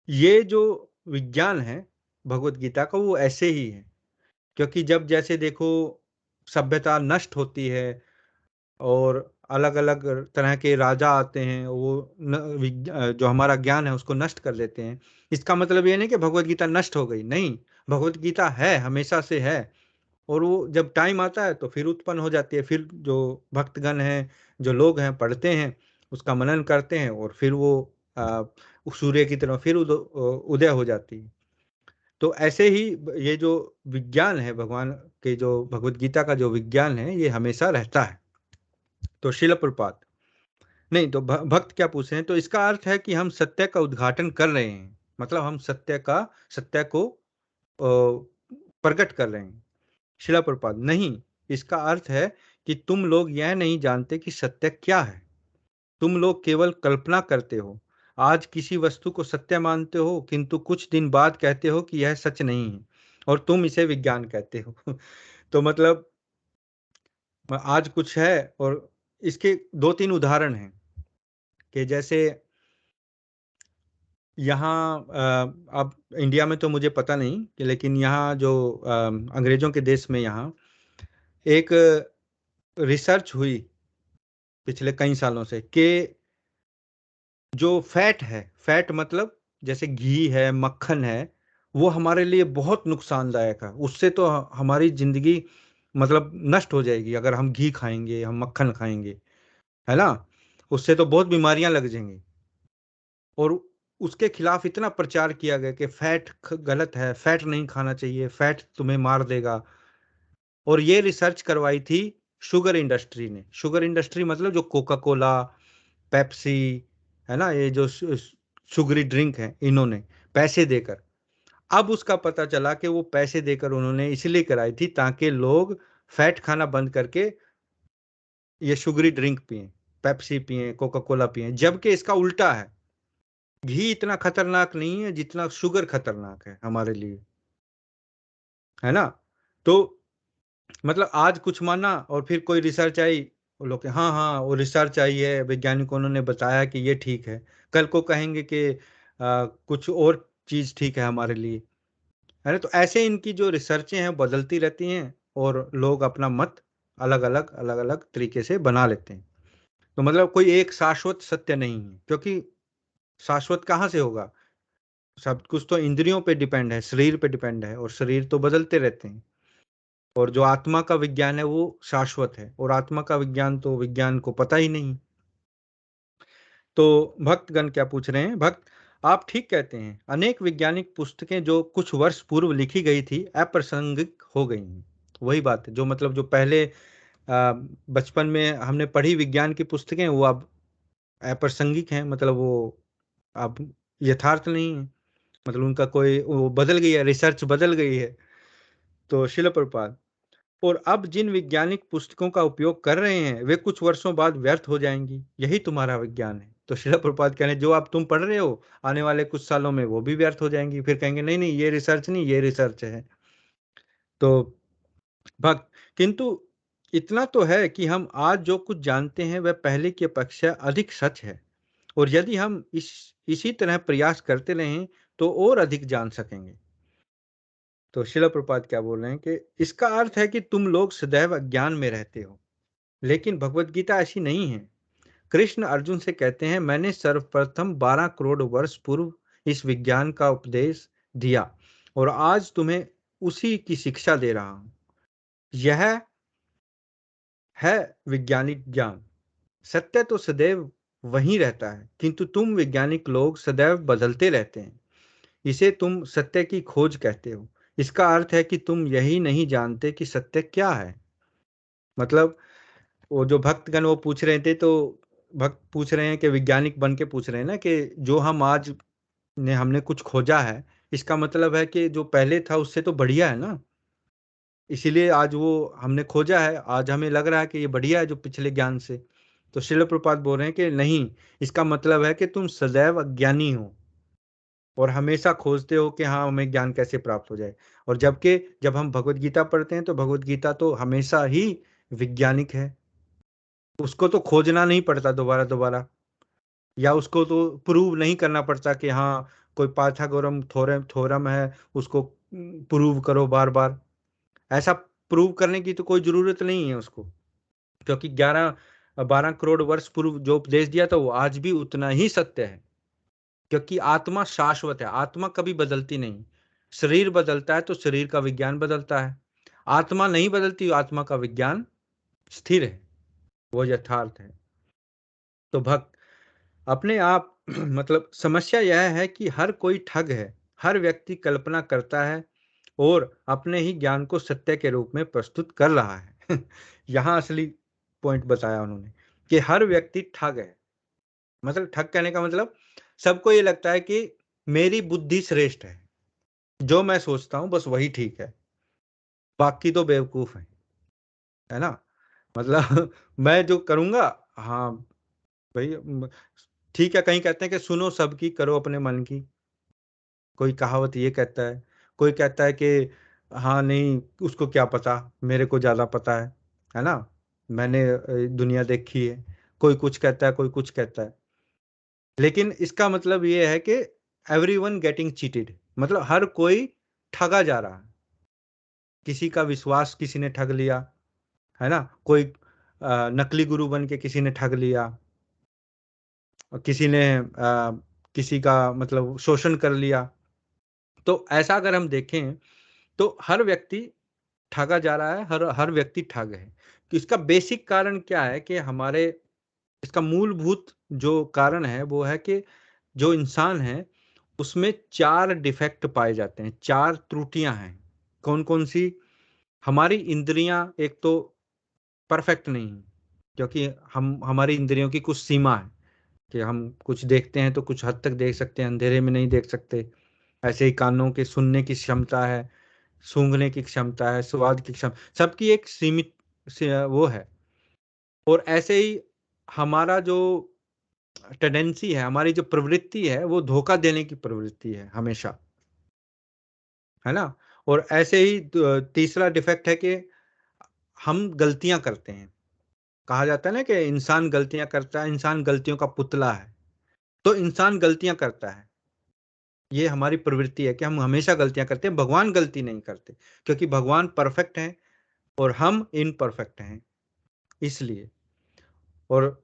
ये जो विज्ञान है भगवत गीता का, वो ऐसे ही है। क्योंकि जब जैसे देखो सभ्यता नष्ट होती है और अलग अलग तरह के राजा आते हैं, वो जो हमारा ज्ञान है उसको नष्ट कर देते हैं। इसका मतलब ये नहीं कि भगवत गीता नष्ट हो गई, नहीं, भगवत गीता है, हमेशा से है। और वो जब टाइम आता है तो फिर उत्पन्न हो जाती है, फिर जो भक्तगण हैं, जो लोग हैं, पढ़ते हैं, उसका मनन करते हैं, और फिर वो उस सूर्य की तरह फिर उदय हो जाती है। तो ऐसे ही ये जो विज्ञान है, भगवान के जो भगवत गीता का जो विज्ञान है, ये हमेशा रहता है। तो शिल प्रपात नहीं, तो भक्त क्या पूछ रहे हैं, तो इसका अर्थ है कि हम सत्य का उद्घाटन कर रहे हैं, मतलब हम सत्य को प्रकट कर रहे हैं। शिला प्रपात नहीं, इसका अर्थ है कि तुम लोग यह नहीं जानते कि सत्य क्या है, तुम लोग केवल कल्पना करते हो। आज किसी वस्तु को सत्य मानते हो, किंतु कुछ दिन बाद कहते हो कि यह सच नहीं है, और तुम इसे विज्ञान कहते हो। तो मतलब आज कुछ है, और इसके दो तीन उदाहरण हैं कि जैसे यहाँ अब इंडिया में तो मुझे पता नहीं कि, लेकिन यहाँ जो अंग्रेजों के देश में यहाँ एक रिसर्च हुई पिछले कई सालों से कि जो फैट मतलब जैसे घी है, मक्खन है, वो हमारे लिए बहुत नुकसानदायक है। उससे तो हमारी जिंदगी मतलब नष्ट हो जाएगी अगर हम घी खाएंगे, हम मक्खन खाएंगे, है ना। उससे तो बहुत बीमारियां लग जाएंगी। और उसके खिलाफ इतना प्रचार किया गया कि फैट गलत है, फैट नहीं खाना चाहिए, फैट तुम्हें मार देगा। और ये रिसर्च करवाई थी शुगर इंडस्ट्री ने। शुगर इंडस्ट्री मतलब जो कोका कोला, पेप्सी, है ना, ये जो शुगरी ड्रिंक है, इन्होंने पैसे देकर। अब उसका पता चला कि वो पैसे देकर उन्होंने इसलिए कराई थी ताकि लोग फैट खाना बंद करके ये शुगरी ड्रिंक पिए, पेप्सी पिए, कोका कोला पिए, जबकि इसका उल्टा है। घी इतना खतरनाक नहीं है जितना शुगर खतरनाक है हमारे लिए, है ना। तो मतलब आज कुछ माना और फिर कोई रिसर्च आई, वो लोग हाँ हाँ वो रिसर्च आई है, वैज्ञानिकों ने बताया कि ये ठीक है, कल को कहेंगे कि कुछ और चीज ठीक है हमारे लिए, है ना। तो ऐसे इनकी जो रिसर्चें हैं बदलती रहती हैं और लोग अपना मत अलग अलग तरीके से बना लेते हैं। तो मतलब कोई एक शाश्वत सत्य नहीं है, क्योंकि शाश्वत कहाँ से होगा? सब कुछ तो इंद्रियों पे डिपेंड है, शरीर पे डिपेंड है, और शरीर तो बदलते रहते हैं। और जो आत्मा का विज्ञान है वो शाश्वत है, और आत्मा का विज्ञान तो विज्ञान को पता ही नहीं। तो भक्तगण क्या पूछ रहे हैं? भक्त, आप ठीक कहते हैं, अनेक वैज्ञानिक पुस्तकें जो कुछ वर्ष पूर्व लिखी गई थी अप्रासंगिक हो गई हैं। वही बात है, जो मतलब जो पहले बचपन में हमने पढ़ी विज्ञान की पुस्तकें, वो अब अप्रासंगिक हैं, मतलब वो अब यथार्थ नहीं है, मतलब उनका कोई वो बदल गई है, रिसर्च बदल गई है। तो शिल प्रपात, और अब जिन वैज्ञानिक पुस्तकों का उपयोग कर रहे हैं वे कुछ वर्षों बाद व्यर्थ हो जाएंगी, यही तुम्हारा विज्ञान है। तो शिला प्रपात कह रहे हैं जो आप तुम पढ़ रहे हो आने वाले कुछ सालों में वो भी व्यर्थ हो जाएंगी, फिर कहेंगे नहीं नहीं ये रिसर्च नहीं, ये रिसर्च है। तो भक्त, किंतु इतना तो है कि हम आज जो कुछ जानते हैं वह पहले की अपेक्षा अधिक सच है, और यदि हम इसी तरह प्रयास करते रहें तो और अधिक जान सकेंगे। तो शिला प्रपात क्या बोल रहे हैं कि इसका अर्थ है कि तुम लोग सदैव अज्ञान में रहते हो, लेकिन भगवत गीता ऐसी नहीं है। कृष्ण अर्जुन से कहते हैं मैंने सर्वप्रथम 12 करोड़ वर्ष पूर्व इस विज्ञान का उपदेश दिया और आज तुम्हें उसी की शिक्षा दे रहा हूं। यह है वैज्ञानिक ज्ञान। सत्य तो सदैव वहीं रहता है, किंतु तुम वैज्ञानिक लोग सदैव बदलते रहते हैं। इसे तुम सत्य की खोज कहते हो। इसका अर्थ है कि तुम यही नहीं जानते कि सत्य क्या है। मतलब वो जो भक्तगण वो पूछ रहे थे, तो भक्त पूछ रहे हैं कि वैज्ञानिक बन के पूछ रहे हैं ना कि जो हम आज ने हमने कुछ खोजा है, इसका मतलब है कि जो पहले था उससे तो बढ़िया है ना, इसीलिए आज वो हमने खोजा है, आज हमें लग रहा है कि ये बढ़िया है जो पिछले ज्ञान से। तो श्रील प्रपात बोल रहे हैं कि नहीं, इसका मतलब है कि तुम सदैव अज्ञानी हो और हमेशा खोजते हो कि हाँ हमें ज्ञान कैसे प्राप्त हो जाए। और जबकि जब हम भगवत गीता पढ़ते हैं तो भगवत गीता तो हमेशा ही वैज्ञानिक है, उसको तो खोजना नहीं पड़ता दोबारा दोबारा, या उसको तो प्रूव नहीं करना पड़ता कि हाँ कोई पाइथागोरम थ्योरम थ्योरम है उसको प्रूव करो बार बार। ऐसा प्रूव करने की तो कोई जरूरत नहीं है उसको, क्योंकि 11-12 करोड़ वर्ष पूर्व जो उपदेश दिया था वो आज भी उतना ही सत्य है। क्योंकि आत्मा शाश्वत है, आत्मा कभी बदलती नहीं। शरीर बदलता है तो शरीर का विज्ञान बदलता है, आत्मा नहीं बदलती, आत्मा का विज्ञान स्थिर है, वो यथार्थ है। तो भक्त अपने आप मतलब समस्या यह है कि हर कोई ठग है, हर व्यक्ति कल्पना करता है और अपने ही ज्ञान को सत्य के रूप में प्रस्तुत कर रहा है। यहाँ असली पॉइंट बताया उन्होंने कि हर व्यक्ति ठग है। मतलब ठग कहने का मतलब सबको ये लगता है कि मेरी बुद्धि श्रेष्ठ है, जो मैं सोचता हूं बस वही ठीक है, बाकी तो बेवकूफ है ना। मतलब मैं जो करूंगा, हाँ भाई ठीक है, कहीं कहते हैं कि सुनो सबकी करो अपने मन की, कोई कहावत ये कहता है, कोई कहता है कि हाँ नहीं उसको क्या पता, मेरे को ज्यादा पता है ना, मैंने दुनिया देखी है। कोई कुछ कहता है, कोई कुछ कहता है, लेकिन इसका मतलब ये है कि एवरीवन गेटिंग चीटेड, मतलब हर कोई ठगा जा रहा है। किसी का विश्वास किसी ने ठग लिया, है ना, कोई नकली गुरु बन के किसी ने ठग लिया, और किसी ने किसी का मतलब शोषण कर लिया। तो ऐसा अगर हम देखें तो हर व्यक्ति ठगा जा रहा है, हर हर व्यक्ति ठग है। तो इसका बेसिक कारण क्या है कि हमारे, इसका मूलभूत जो कारण है वो है कि जो इंसान है उसमें 4 डिफेक्ट पाए जाते हैं, 4 त्रुटियां हैं। कौन कौन सी? हमारी इंद्रियां एक तो परफेक्ट नहीं है, क्योंकि हम हमारी इंद्रियों की कुछ सीमा है कि हम कुछ देखते हैं तो कुछ हद तक देख सकते हैं, अंधेरे में नहीं देख सकते। ऐसे ही कानों के सुनने की क्षमता है, सूंघने की क्षमता है, स्वाद की क्षमता, सबकी एक सीमित वो है। और ऐसे ही हमारा जो टेंडेंसी है, हमारी जो प्रवृत्ति है, वो धोखा देने की प्रवृत्ति है हमेशा, है ना। और ऐसे ही तीसरा डिफेक्ट है कि हम गलतियां करते हैं। कहा जाता है ना कि इंसान गलतियां करता है, इंसान गलतियों का पुतला है। तो इंसान गलतियां करता है, ये हमारी प्रवृत्ति है कि हम हमेशा गलतियां करते हैं। भगवान गलती नहीं करते, क्योंकि भगवान परफेक्ट हैं और हम इनपरफेक्ट हैं, इसलिए। और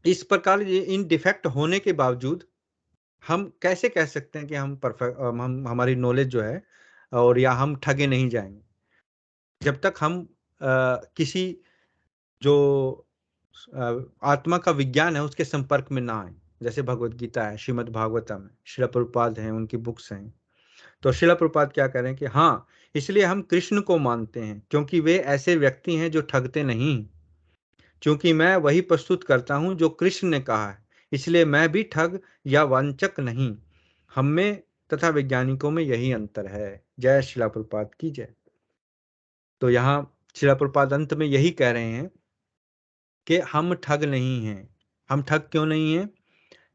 इस प्रकार ये इन डिफेक्ट होने के बावजूद हम कैसे कह सकते हैं कि हम परफेक्ट, हम हमारी नॉलेज जो है, और या हम ठगे नहीं जाएंगे, जब तक हम किसी जो आत्मा का विज्ञान है उसके संपर्क में ना आए। जैसे भगवत गीता है, श्रीमद् भागवतम है, श्रील प्रभुपाद हैं, उनकी बुक्स हैं। तो श्रील प्रभुपाद क्या कह रहे हैं कि हाँ, इसलिए हम कृष्ण को मानते हैं, क्योंकि वे ऐसे व्यक्ति हैं जो ठगते नहीं। क्योंकि मैं वही प्रस्तुत करता हूं जो कृष्ण ने कहा है, इसलिए मैं भी ठग या वंचक नहीं। हम में तथा वैज्ञानिकों में यही अंतर है। जय श्रील प्रभुपाद की जय। तो यहाँ श्रील प्रभुपाद अंत में यही कह रहे हैं कि हम ठग नहीं हैं। हम ठग क्यों नहीं हैं?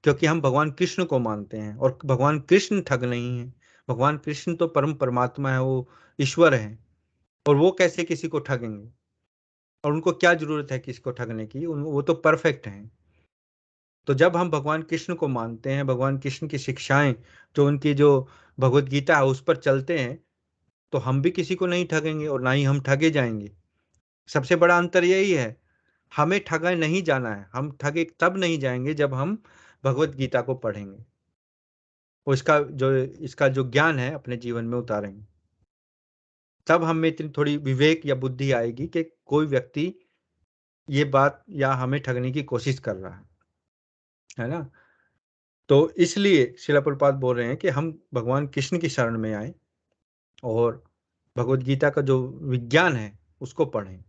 क्योंकि हम भगवान कृष्ण को मानते हैं, और भगवान कृष्ण ठग नहीं है। भगवान कृष्ण तो परम परमात्मा है, वो ईश्वर है, और वो कैसे किसी को ठगेंगे? और उनको क्या जरूरत है किसी को ठगने की? वो तो परफेक्ट हैं। तो जब हम भगवान कृष्ण को मानते हैं, भगवान कृष्ण की शिक्षाएं, जो उनकी जो भगवत गीता है उस पर चलते हैं, तो हम भी किसी को नहीं ठगेंगे और ना ही हम ठगे जाएंगे। सबसे बड़ा अंतर यही है, हमें ठगा नहीं जाना है। हम ठगे तब नहीं जाएंगे जब हम भगवत गीता को पढ़ेंगे और इसका जो ज्ञान है अपने जीवन में उतारेंगे। तब हम में इतनी थोड़ी विवेक या बुद्धि आएगी कि कोई व्यक्ति ये बात या हमें ठगने की कोशिश कर रहा है ना। तो इसलिए श्रील प्रभुपाद बोल रहे हैं कि हम भगवान कृष्ण की शरण में आए और भगवत गीता का जो विज्ञान है उसको पढ़ें।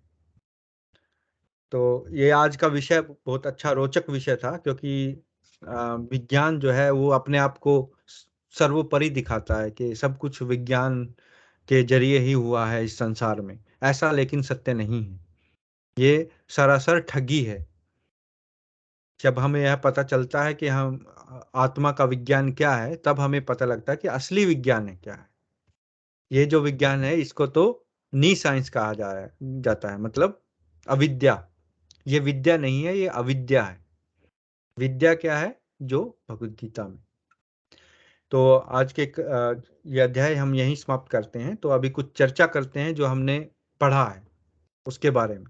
तो ये आज का विषय बहुत अच्छा रोचक विषय था, क्योंकि विज्ञान जो है वो अपने आप को सर्वोपरि दिखाता है कि सब कुछ विज्ञान के जरिए ही हुआ है इस संसार में। ऐसा लेकिन सत्य नहीं है, ये सरासर ठगी है। जब हमें यह पता चलता है कि हम आत्मा का विज्ञान क्या है, तब हमें पता लगता है कि असली विज्ञान है क्या है। ये जो विज्ञान है इसको तो नी साइंस कहा जाता है, मतलब अविद्या। ये विद्या नहीं है, ये अविद्या है। विद्या क्या है? जो भगवत गीता में। तो आज के ये अध्याय हम यहीं समाप्त करते हैं। तो अभी कुछ चर्चा करते हैं जो हमने पढ़ा है उसके बारे में।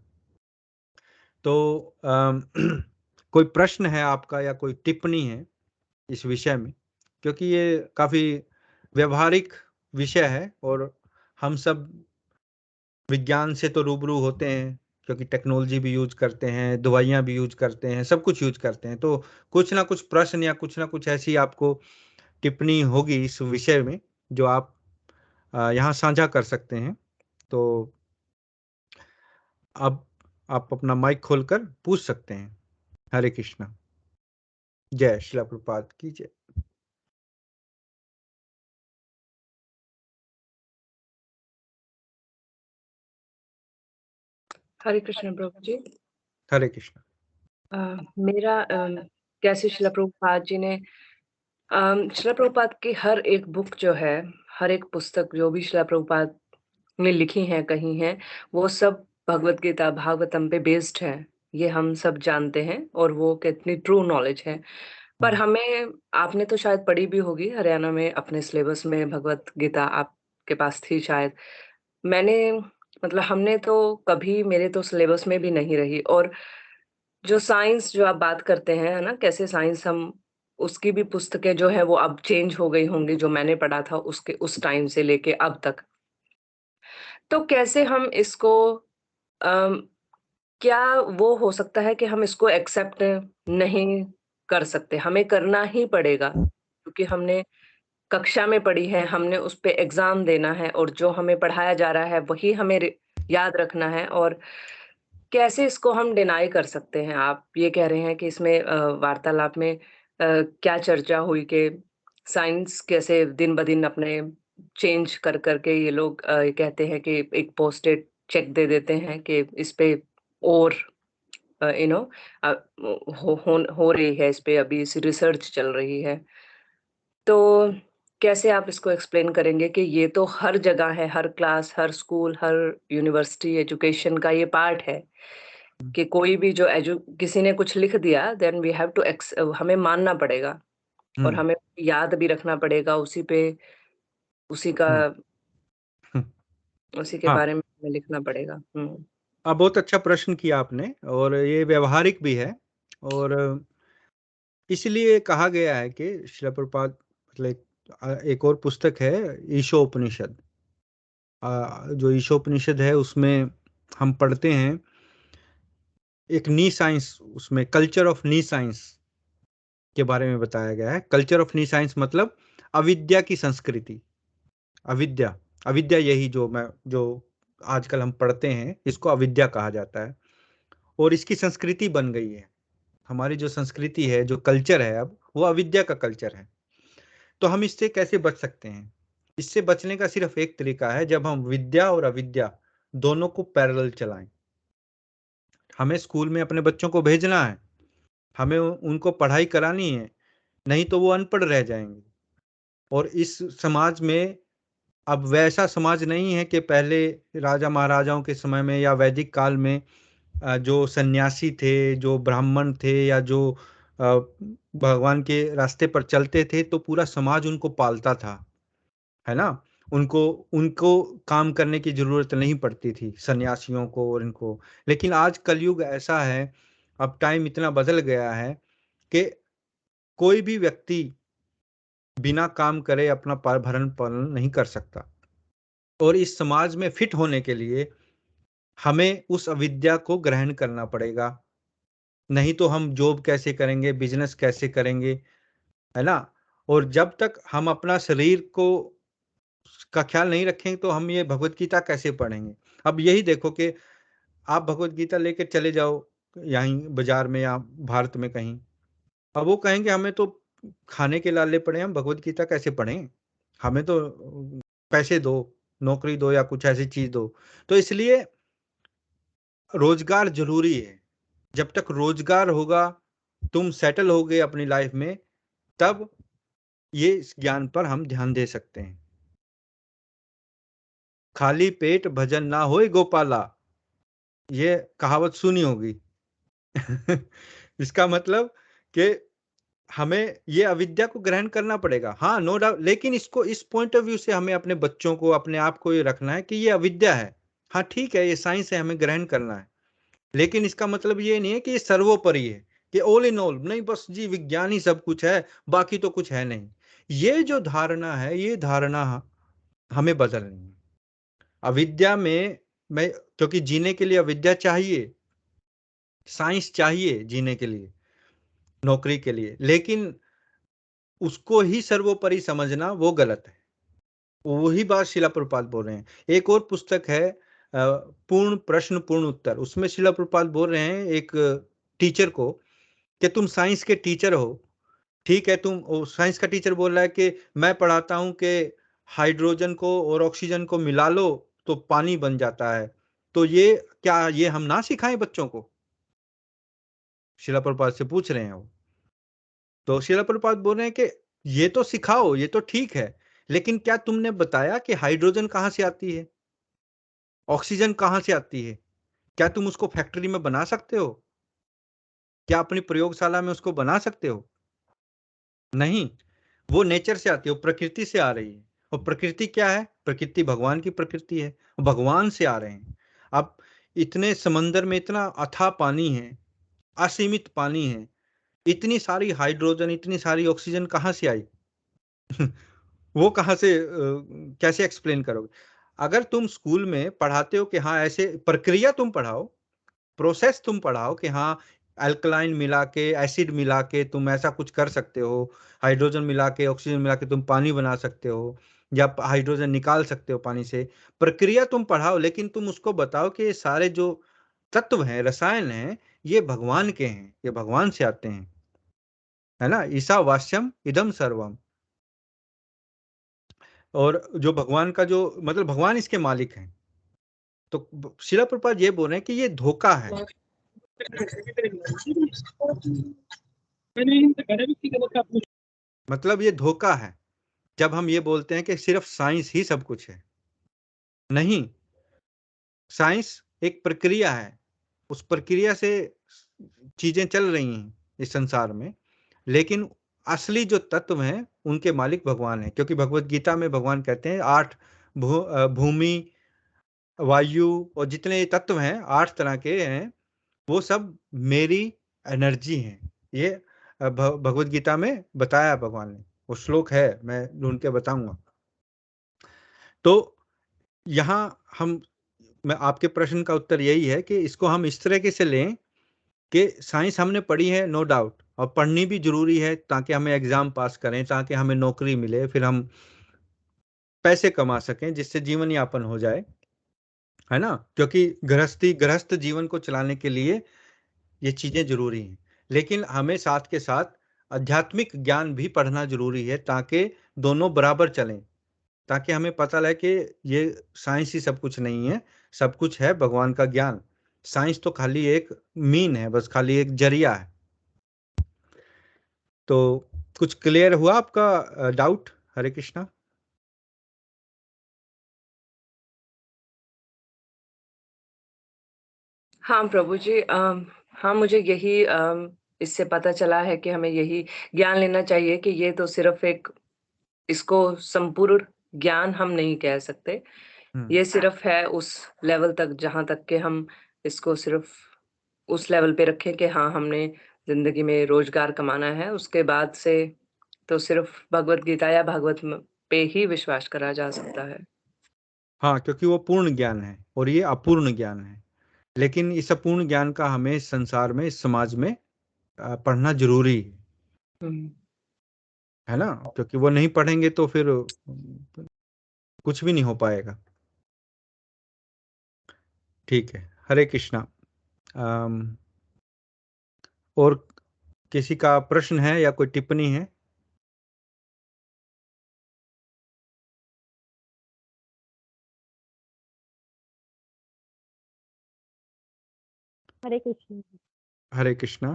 तो कोई प्रश्न है आपका या कोई टिप्पणी है इस विषय में? क्योंकि ये काफी व्यवहारिक विषय है और हम सब विज्ञान से तो रूबरू होते हैं, क्योंकि टेक्नोलॉजी भी यूज करते हैं, दवाइयाँ भी यूज करते हैं, सब कुछ यूज करते हैं। तो कुछ ना कुछ प्रश्न या कुछ ना कुछ ऐसी आपको टिप्पणी होगी इस विषय में जो आप यहाँ साझा कर सकते हैं। तो अब आप अपना माइक खोलकर पूछ सकते हैं। हरे कृष्णा। जय श्रील प्रभुपाद की जय। हरे कृष्ण प्रभु जी। हरे कृष्णा। मेरा कैसे श्रील प्रभुपाद जी ने श्रील प्रभुपाद की हर एक बुक जो है, हर एक पुस्तक जो भी श्रील प्रभुपाद ने लिखी हैं, कही हैं, वो सब भगवत गीता, भागवतम पे बेस्ड है। ये हम सब जानते हैं और वो कितनी ट्रू नॉलेज है। पर हमें, आपने तो शायद पढ़ी भी होगी, हरियाणा में अपने सिलेबस में भगवत गीता आपके पास थी शायद। मैंने, मतलब हमने तो कभी, मेरे तो सिलेबस में भी नहीं रही। और जो साइंस जो आप बात करते हैं, है ना? कैसे साइंस हम, उसकी भी पुस्तकें जो है वो अब चेंज हो गई होंगी, जो मैंने पढ़ा था उसके उस टाइम से लेके अब तक। तो कैसे हम इसको अम, क्या वो हो सकता है कि हम इसको एक्सेप्ट नहीं कर सकते? हमें करना ही पड़ेगा, क्योंकि हमने कक्षा में पढ़ी है, हमने उस पे एग्ज़ाम देना है और जो हमें पढ़ाया जा रहा है वही हमें याद रखना है। और कैसे इसको हम डिनाई कर सकते हैं? आप ये कह रहे हैं कि इसमें वार्तालाप में क्या चर्चा हुई कि साइंस कैसे दिन-ब-दिन अपने चेंज कर के ये लोग ये कहते हैं कि एक पोस्ट-इट चेक दे देते हैं कि इस पे और यू नो अ, हो रही है, इस पे अभी इस रिसर्च चल रही है। तो कैसे आप इसको एक्सप्लेन करेंगे कि ये तो हर जगह है, हर क्लास, हर स्कूल, हर यूनिवर्सिटी एजुकेशन का ये पार्ट है कि कोई भी जो एजु किसी ने कुछ लिख दिया देन वी हैव टू हमें मानना पड़ेगा और हुँ, हमें याद भी रखना पड़ेगा उसी का हुँ, हुँ। उसी के हाँ, बारे में हमें लिखना पड़ेगा। हुँ। बहुत अच्छा प्रश्न किया आपने और ये व्यावहारिक भी है और इसलिए कहा गया है कि शिला प्रभुपाद मतलब एक और पुस्तक है ईशोपनिषद। जो ईशोपनिषद है उसमें हम पढ़ते हैं एक नी साइंस उसमें कल्चर ऑफ नी साइंस के बारे में बताया गया है। कल्चर ऑफ नी साइंस मतलब अविद्या की संस्कृति। अविद्या अविद्या यही जो आजकल हम पढ़ते हैं इसको अविद्या कहा जाता है और इसकी संस्कृति बन गई है। हमारी जो संस्कृति है जो कल्चर है अब वो अविद्या का कल्चर है। तो हम इससे कैसे बच सकते हैं? इससे बचने का सिर्फ एक तरीका है जब हम विद्या और अविद्या दोनों को पैरेलल चलाएं। हमें स्कूल में अपने बच्चों को भेजना है, हमें उनको पढ़ाई करानी है, नहीं तो वो अनपढ़ रह जाएंगे। और इस समाज में अब वैसा समाज नहीं है कि पहले राजा महाराजाओं के समय में या वैदिक काल में जो सन्यासी थे, जो ब्राह्मण थे या जो भगवान के रास्ते पर चलते थे तो पूरा समाज उनको पालता था, है ना? उनको उनको काम करने की ज़रूरत नहीं पड़ती थी, सन्यासियों को और इनको। लेकिन आज कलयुग ऐसा है, अब टाइम इतना बदल गया है कि कोई भी व्यक्ति बिना काम करे अपना भरण-पोषण नहीं कर सकता। और इस समाज में फिट होने के लिए हमें उस अविद्या को ग्रहण करना पड़ेगा। नहीं तो हम जॉब कैसे करेंगे, बिज़नेस कैसे करेंगे, है ना? और जब तक हम अपना शरीर को का ख्याल नहीं रखेंगे तो हम ये भगवत गीता कैसे पढ़ेंगे? अब यही देखो कि आप भगवत गीता लेके चले जाओ यहीं बाज़ार में या भारत में कहीं। अब वो कहेंगे हमें तो खाने के लाले पड़े हैं, हम भगवत गीता कैसे पढ़ें? हमें तो पैसे दो, नौकरी दो या कुछ ऐसी चीज़ दो। तो इसलिए रोज़गार ज़रूरी है। जब तक रोज़गार होगा, तुम सेटल होगे अपनी लाइफ़ में, तब ये इस ज्ञान पर हम ध्यान दे सकते हैं। खाली पेट भजन ना होए गोपाला, ये कहावत सुनी होगी। इसका मतलब कि हमें ये अविद्या को ग्रहण करना पड़ेगा। हाँ, नो डाउट लेकिन इसको इस पॉइंट ऑफ व्यू से हमें अपने बच्चों को, अपने आप को ये रखना है कि ये अविद्या है। हाँ, ठीक है, ये साइंस है, हमें ग्रहण करना है। लेकिन इसका मतलब ये नहीं है कि ये सर्वोपरि है, कि ऑल इन ऑल नहीं बस जी विज्ञान ही सब कुछ है, बाकी तो कुछ है नहीं। ये जो धारणा है, ये धारणा हमें बदलनी है। अविद्या में मैं क्योंकि जीने के लिए अविद्या चाहिए, साइंस चाहिए जीने के लिए, नौकरी के लिए, लेकिन उसको ही सर्वोपरि समझना वो गलत है। वही बात शिला प्रभुपाद बोल रहे हैं। एक और पुस्तक है पूर्ण प्रश्न पूर्ण उत्तर, उसमें शिला प्रभुपाद बोल रहे हैं एक टीचर को कि तुम साइंस के टीचर हो, ठीक है, साइंस का टीचर बोल रहा है कि मैं पढ़ाता हूँ कि हाइड्रोजन को और ऑक्सीजन को मिला लो तो पानी बन जाता है। तो ये क्या ये हम ना सिखाएं बच्चों को? शिला प्रभुपाद से पूछ रहे हैं वो। तो शिला प्रभुपाद बोल रहे हैं कि ये तो सिखाओ, ये तो ठीक है, लेकिन क्या तुमने बताया कि हाइड्रोजन कहाँ से आती है? ऑक्सीजन कहाँ से आती है? क्या तुम उसको फैक्ट्री में बना सकते हो? क्या अपनी प्रयोगशाला में उसको बना सकते हो? नहीं, वो नेचर से आती है, वो प्रकृति से आ रही है। और प्रकृति क्या है? प्रकृति भगवान की प्रकृति है, भगवान से आ रहे हैं। अब इतने समंदर में इतना अथाह पानी है, असीमित पानी है, इतनी सारी हाइड्रोजन, इतनी सारी ऑक्सीजन कहाँ से आई? वो कहाँ से कैसे एक्सप्लेन करोगे? अगर तुम स्कूल में पढ़ाते हो कि हाँ, ऐसे प्रक्रिया तुम पढ़ाओ, प्रोसेस तुम पढ़ाओ कि हाँ, अल्कलाइन मिला के, एसिड मिला के तुम ऐसा कुछ कर सकते हो, हाइड्रोजन मिला के, ऑक्सीजन मिला के तुम पानी बना सकते हो या हाइड्रोजन निकाल सकते हो पानी से। प्रक्रिया तुम पढ़ाओ लेकिन तुम उसको बताओ कि ये सारे जो तत्व हैं, रसायन हैं, ये भगवान के हैं, ये भगवान से आते हैं, है ना। ईसा वास्यम इदम सर्वम। और जो भगवान का जो मतलब भगवान इसके मालिक हैं। तो शिला प्रभुपाद ये बोल रहे हैं कि ये धोखा है। मतलब ये धोखा है जब हम ये बोलते हैं कि सिर्फ साइंस ही सब कुछ है। नहीं, साइंस एक प्रक्रिया है, उस प्रक्रिया से चीजें चल रही हैं इस संसार में, लेकिन असली जो तत्व हैं उनके मालिक भगवान हैं। क्योंकि भगवत गीता में भगवान कहते हैं 8 भूमि, वायु और जितने तत्व हैं 8 तरह के हैं, वो सब मेरी एनर्जी हैं। ये भगवत गीता में बताया भगवान ने, वो श्लोक है, मैं ढूंढ के बताऊंगा। तो यहाँ हम, मैं आपके प्रश्न का उत्तर यही है कि इसको हम इस तरीके से लें कि साइंस हमने पढ़ी है, नो डाउट, और पढ़नी भी जरूरी है ताकि हमें एग्जाम पास करें, ताकि हमें नौकरी मिले, फिर हम पैसे कमा सकें जिससे जीवन यापन हो जाए, है ना। क्योंकि गृहस्थ जीवन को चलाने के लिए ये चीजें जरूरी हैं। लेकिन हमें साथ के साथ आध्यात्मिक ज्ञान भी पढ़ना जरूरी है ताकि दोनों बराबर चलें, ताकि हमें पता लगे कि ये साइंस ही सब कुछ नहीं है, सब कुछ है भगवान का ज्ञान। साइंस तो खाली एक मीन है, बस खाली एक जरिया है। तो कुछ क्लियर हुआ आपका डाउट? हरे कृष्णा। हाँ प्रभु जी, हाँ, मुझे यही इससे पता चला है कि हमें यही ज्ञान लेना चाहिए कि ये तो सिर्फ़ एक, इसको संपूर्ण ज्ञान हम नहीं कह सकते। हम्म ये सिर्फ़ है उस लेवल तक जहाँ तक के हम इसको सिर्फ़ उस लेवल पे रखें कि हाँ, हमने ज़िंदगी में रोज़गार कमाना है, उसके बाद से तो सिर्फ़ भगवत गीता या भागवत म पे ही विश्वास करा जा सकता है। हाँ, क्योंकि वो पूर्ण ज्ञान है और ये अपूर्ण ज्ञान है। लेकिन इस अपूर्ण ज्ञान का हमें इस संसार में, इस समाज में पढ़ना जरूरी हुँ। है ना। क्योंकि वो नहीं पढ़ेंगे तो फिर कुछ भी नहीं हो पाएगा। ठीक है, हरे कृष्णा। अम, और किसी का प्रश्न है या कोई टिप्पणी है? हरे कृष्ण। हरे कृष्णा।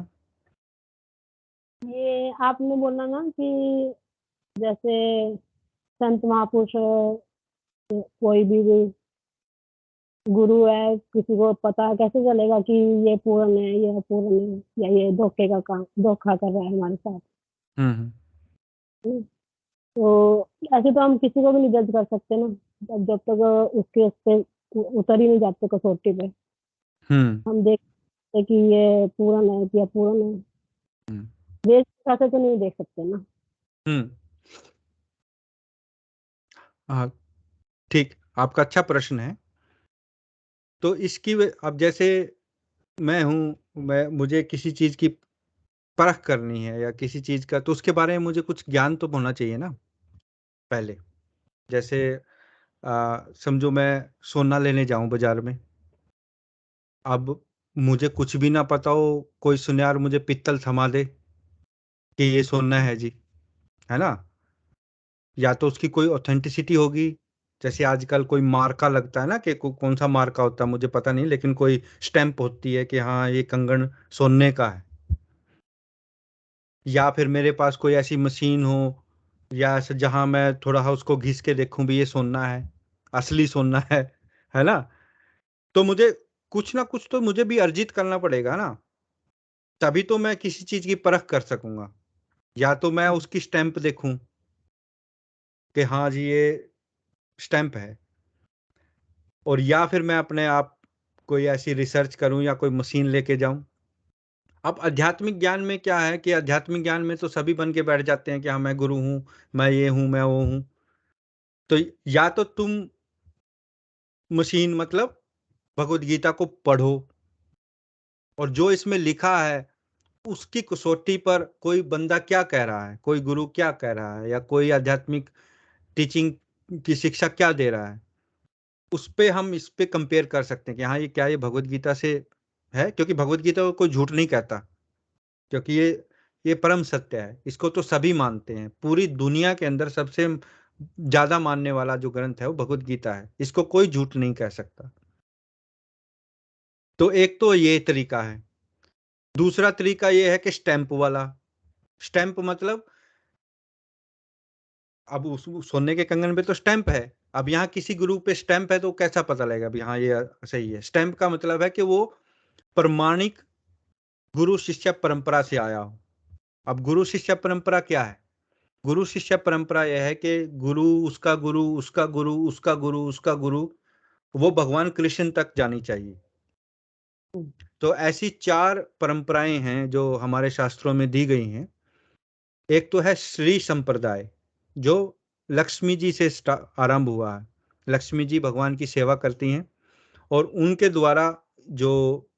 ये आपने बोला ना कि जैसे संत महापुरुष कोई भी गुरु है, किसी को पता कैसे चलेगा कि ये पूर्ण है, ये अपूर्ण है, या ये धोखे का काम, धोखा कर रहा है हमारे साथ। हम्म तो ऐसे तो हम किसी को भी नहीं जज कर सकते ना, जब तक उसके उस पे उतर ही नहीं जाते कसौटी पे। हम्म हम देखते कि ये पूर्ण है कि अपूर्ण है, हम्म देश ऐसे तो नहीं देख सकते ना। हम्म। हाँ, ठीक, आपका अच्छा प्रश्न है। तो इसकी अब जैसे मैं हूँ, मुझे किसी चीज की परख करनी है या किसी चीज का, तो उसके बारे में मुझे कुछ ज्ञान तो होना चाहिए ना पहले। जैसे समझो मैं सोना लेने जाऊं बाजार में, अब मुझे कुछ भी ना पता हो, कोई सुनियार मुझे पित्तल थमा दे कि ये सोना है जी, है ना। या तो उसकी कोई ऑथेंटिसिटी होगी, जैसे आजकल कोई मार्का लगता है ना, कि कौन सा मार्का होता है मुझे पता नहीं, लेकिन कोई स्टैंप होती है कि हाँ ये कंगन सोने का है। या फिर मेरे पास कोई ऐसी मशीन हो, या ऐसे जहां मैं थोड़ा उसको घिस के देखूं भी ये सोना है, असली सोना है ना। तो मुझे कुछ ना कुछ तो मुझे भी अर्जित करना पड़ेगा ना, तभी तो मैं किसी चीज की परख कर सकूंगा। या तो मैं उसकी स्टैंप देखूं कि हाँ जी ये स्टैंप है, और या फिर मैं अपने आप कोई ऐसी रिसर्च करूं या कोई मशीन लेके जाऊं। अब आध्यात्मिक ज्ञान में क्या है कि आध्यात्मिक ज्ञान में तो सभी बन के बैठ जाते हैं कि हाँ मैं गुरु हूं, मैं ये हूं, मैं वो हूं। तो या तो तुम मशीन मतलब भगवत गीता को पढ़ो, और जो इसमें लिखा है उसकी कसौटी पर कोई बंदा क्या कह रहा है, कोई गुरु क्या कह रहा है, या कोई आध्यात्मिक टीचिंग की शिक्षा क्या दे रहा है, उस पे हम इस पे कंपेयर कर सकते हैं कि हाँ ये क्या, ये भगवत गीता से है, क्योंकि भगवत गीता को कोई झूठ नहीं कहता, क्योंकि ये परम सत्य है, इसको तो सभी मानते हैं। पूरी दुनिया के अंदर सबसे ज्यादा मानने वाला जो ग्रंथ है वो भगवत गीता है, इसको कोई झूठ नहीं कह सकता। तो एक तो ये तरीका है। दूसरा तरीका ये है कि स्टैंप वाला। स्टैंप मतलब अब उस सोने के कंगन पे तो स्टैंप है, अब यहाँ किसी गुरु पे स्टैंप है तो कैसा पता लगेगा अभी हाँ ये सही है। स्टैंप का मतलब है कि वो प्रमाणिक गुरु शिष्य परंपरा से आया हो। अब गुरु शिष्य परंपरा क्या है? गुरु शिष्य परंपरा यह है कि गुरु, उसका गुरु, उसका गुरु, उसका गुरु, उसका गुरु, वो भगवान कृष्ण तक जानी चाहिए। तो ऐसी 4 परंपराएं हैं जो हमारे शास्त्रों में दी गई हैं। एक तो है श्री संप्रदाय, जो लक्ष्मी जी से आरंभ हुआ है। लक्ष्मी जी भगवान की सेवा करती हैं और उनके द्वारा जो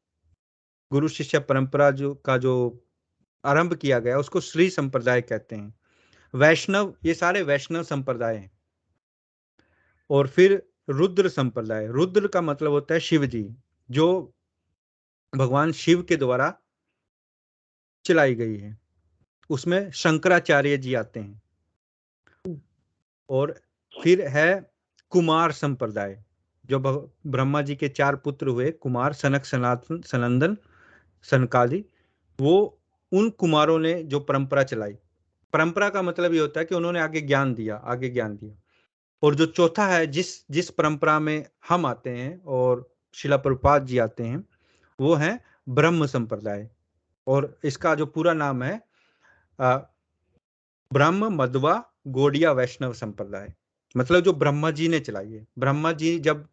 गुरु शिष्य परंपरा जो आरंभ किया गया उसको श्री संप्रदाय कहते हैं। वैष्णव, ये सारे वैष्णव संप्रदाय हैं। और फिर रुद्र संप्रदाय, रुद्र का मतलब होता है शिव जी, जो भगवान शिव के द्वारा चलाई गई है। उसमें शंकराचार्य जी आते हैं। और फिर है कुमार संप्रदाय, जो ब्रह्मा जी के 4 पुत्र हुए, कुमार, सनक, सनातन, सनंदन, सनकादि, वो उन कुमारों ने जो परंपरा चलाई। परंपरा का मतलब ये होता है कि उन्होंने आगे ज्ञान दिया, आगे ज्ञान दिया। और जो चौथा है, जिस परंपरा में हम आते हैं और शिला प्रभुपाद जी आते हैं, वो है ब्रह्म संप्रदाय। और इसका जो पूरा नाम है ब्रह्म मध्वा गौड़िया वैष्णव संप्रदाय, मतलब जो ब्रह्मा जी ने चलाई है। ब्रह्मा जी जब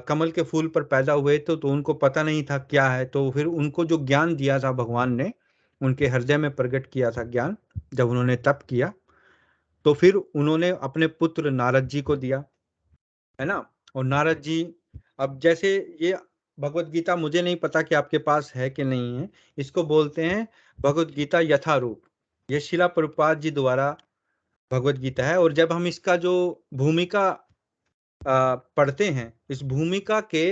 कमल के फूल पर पैदा हुए तो उनको पता नहीं था क्या है, तो फिर उनको जो ज्ञान दिया था भगवान ने, उनके हृदय में प्रकट किया था ज्ञान, जब उन्होंने तप किया, तो फिर उन्होंने अपने पुत्र नारद जी को दिया, है ना। और नारद जी, अब जैसे ये भगवत गीता, मुझे नहीं पता कि आपके पास है कि नहीं है, इसको बोलते हैं भगवत गीता यथारूप। ये शिला प्रभुपाद जी द्वारा भगवत गीता है। और जब हम इसका जो भूमिका पढ़ते हैं, इस भूमिका के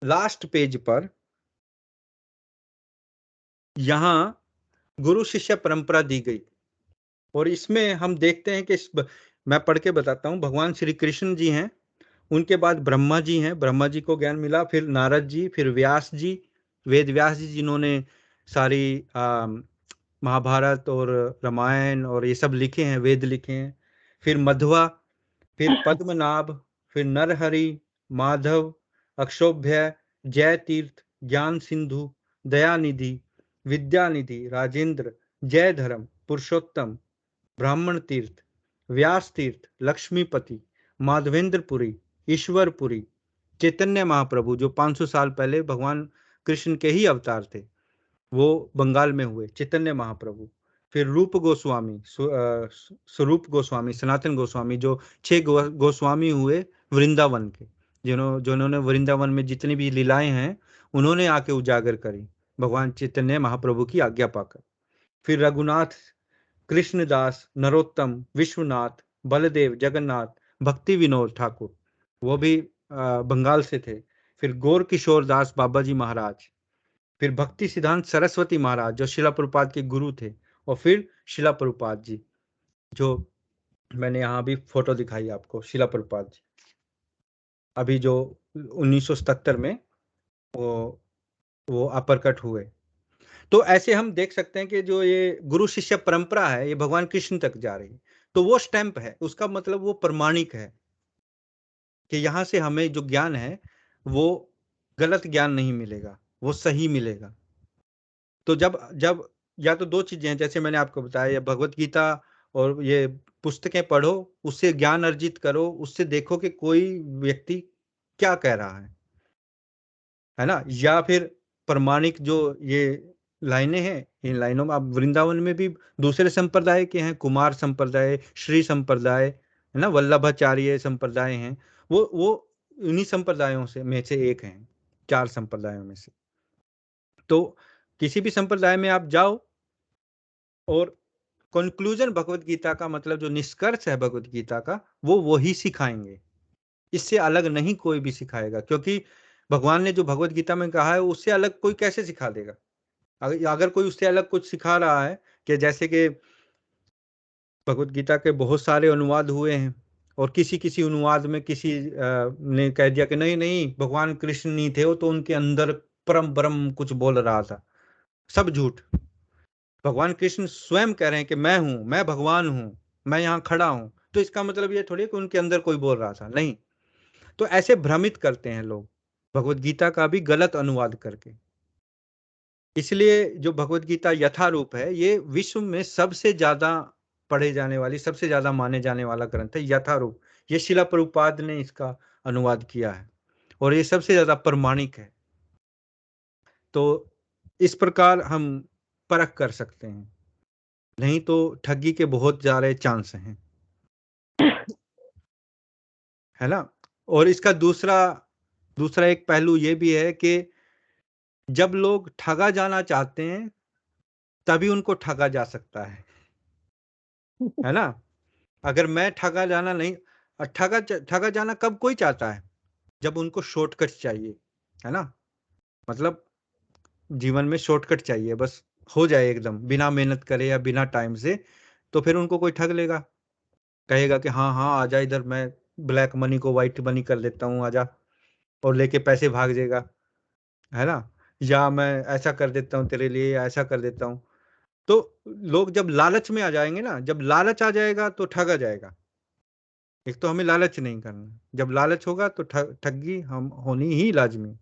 लास्ट पेज पर यहाँ गुरु शिष्य परंपरा दी गई। और इसमें हम देखते हैं कि मैं पढ़ के बताता हूँ। भगवान श्री कृष्ण जी हैं, उनके बाद ब्रह्मा जी हैं, ब्रह्मा जी को ज्ञान मिला, फिर नारद जी, फिर व्यास जी, वेद व्यास जी, जिन्होंने सारी महाभारत और रामायण और ये सब लिखे हैं, वेद लिखे हैं। फिर मध्वा, फिर पद्मनाभ, फिर नरहरि, माधव, अक्षोभ्य, जय तीर्थ, ज्ञान सिंधु, दयानिधि, विद्यानिधि, राजेंद्र, जय धर्म, पुरुषोत्तम, ब्राह्मण तीर्थ, व्यास तीर्थ, लक्ष्मीपति, माधवेंद्रपुरी, ईश्वरपुरी, चैतन्य महाप्रभु, जो 500 साल पहले भगवान कृष्ण के ही अवतार थे, वो बंगाल में हुए, चैतन्य महाप्रभु। फिर रूप गोस्वामी, स्वरूप गोस्वामी, सनातन गोस्वामी, जो 6 गोस्वामी हुए वृंदावन के, जिन्होंने वृंदावन में जितनी भी लीलाएं हैं उन्होंने आके उजागर करी भगवान चैतन्य महाप्रभु की आज्ञा पाकर। फिर रघुनाथ, कृष्णदास, नरोत्तम, विश्वनाथ, बलदेव, जगन्नाथ, भक्ति विनोद ठाकुर, वो भी बंगाल से थे। फिर गौर किशोर दास बाबा जी महाराज, फिर भक्ति सिद्धांत सरस्वती महाराज, जो शिला प्रभुपाद के गुरु थे। और फिर शिला प्रभुपाद जी, जो मैंने यहाँ भी फोटो दिखाई आपको, शिला प्रभुपाद जी अभी जो 1977 में वो अपरकट हुए। तो ऐसे हम देख सकते हैं कि जो ये गुरु शिष्य परंपरा है, ये भगवान कृष्ण तक जा रही है। तो वो स्टैंप है, उसका मतलब वो प्रमाणिक है कि यहाँ से हमें जो ज्ञान है वो गलत ज्ञान नहीं मिलेगा, वो सही मिलेगा। तो जब जब या तो 2 चीजें हैं, जैसे मैंने आपको बताया, भगवत गीता और ये पुस्तकें पढ़ो, उससे ज्ञान अर्जित करो, उससे देखो कि कोई व्यक्ति क्या कह रहा है ना। या फिर प्रमाणिक जो ये लाइनें हैं, इन लाइनों में आप वृंदावन में भी दूसरे संप्रदाय के हैं, कुमार संप्रदाय, श्री संप्रदाय, है ना, वल्लभाचार्य संप्रदाय हैं, वो इन्हीं संप्रदायों में से एक हैं, 4 संप्रदायों में से। तो किसी भी संप्रदाय में आप जाओ और कंक्लूजन भगवत गीता का, मतलब जो निष्कर्ष है भगवत गीता का, वो वही सिखाएंगे, इससे अलग नहीं कोई भी सिखाएगा। क्योंकि भगवान ने जो भगवत गीता में कहा है उससे अलग कोई कैसे सिखा देगा? अगर कोई उससे अलग कुछ सिखा रहा है, कि जैसे कि भगवत गीता के बहुत सारे अनुवाद हुए हैं और किसी किसी अनुवाद में किसी ने कह दिया कि नहीं नहीं भगवान कृष्ण नहीं थे, वो तो उनके अंदर परम ब्रह्म कुछ बोल रहा था। सब झूठ। भगवान कृष्ण स्वयं कह रहे हैं कि मैं हूं, मैं भगवान हूं, मैं यहाँ खड़ा हूं। तो इसका मतलब ये थोड़ी है कि उनके अंदर कोई बोल रहा था, नहीं। तो ऐसे भ्रमित करते हैं लोग भगवत गीता का भी गलत अनुवाद करके। इसलिए जो भगवत गीता यथारूप है, ये विश्व में सबसे ज्यादा पढ़े जाने वाली, सबसे ज्यादा माने जाने वाला ग्रंथ है यथारूप। ये शिला प्रभुपाद ने इसका अनुवाद किया है और ये सबसे ज्यादा प्रमाणिक है। तो इस प्रकार हम परख कर सकते हैं, नहीं तो ठगी के बहुत ज्यादा चांस हैं, है ना। और इसका दूसरा एक पहलू ये भी है कि जब लोग ठगा जाना चाहते हैं तभी उनको ठगा जा सकता है ना। अगर मैं ठगा जाना नहीं, ठगा जाना कब कोई चाहता है? जब उनको शॉर्टकट चाहिए, है ना। मतलब जीवन में शॉर्टकट चाहिए, बस हो जाए एकदम बिना मेहनत करे या बिना टाइम से, तो फिर उनको कोई ठग लेगा, कहेगा कि हाँ हाँ आजा इधर, मैं ब्लैक मनी को व्हाइट मनी कर देता हूँ, आजा, और लेके पैसे भाग जाएगा, है ना। या मैं ऐसा कर देता हूँ तेरे लिए, या ऐसा कर देता हूँ। तो लोग जब लालच में आ जाएंगे ना, जब लालच आ जाएगा तो ठगा जाएगा। एक तो हमें लालच नहीं करना, जब लालच होगा तो ठगी हम होनी ही लाजमी,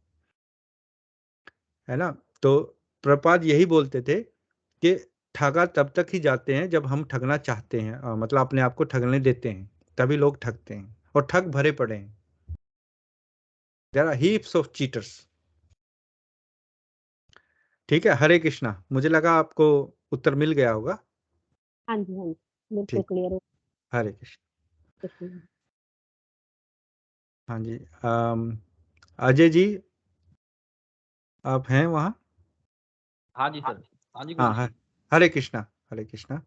है ना। तो प्रपाद यही बोलते थे कि ठगा तब तक ही जाते हैं जब हम ठगना चाहते हैं, मतलब अपने आप को ठगने देते हैं, तभी लोग ठगते हैं, और ठग भरे पड़े हैं। There are heaps of cheaters. ठीक है, हरे कृष्णा। मुझे लगा आपको उत्तर मिल गया होगा। हाँ जी, हाँ जी, बिल्कुल ठीक, क्लियर हो हरे कृष्ण। कृष्ण। हाँ जी, अजय जी, आप हैं वहाँ? हाँ जी सर। हाँ जी हाँ गुरु जी। हरे कृष्णा, हरे कृष्णा।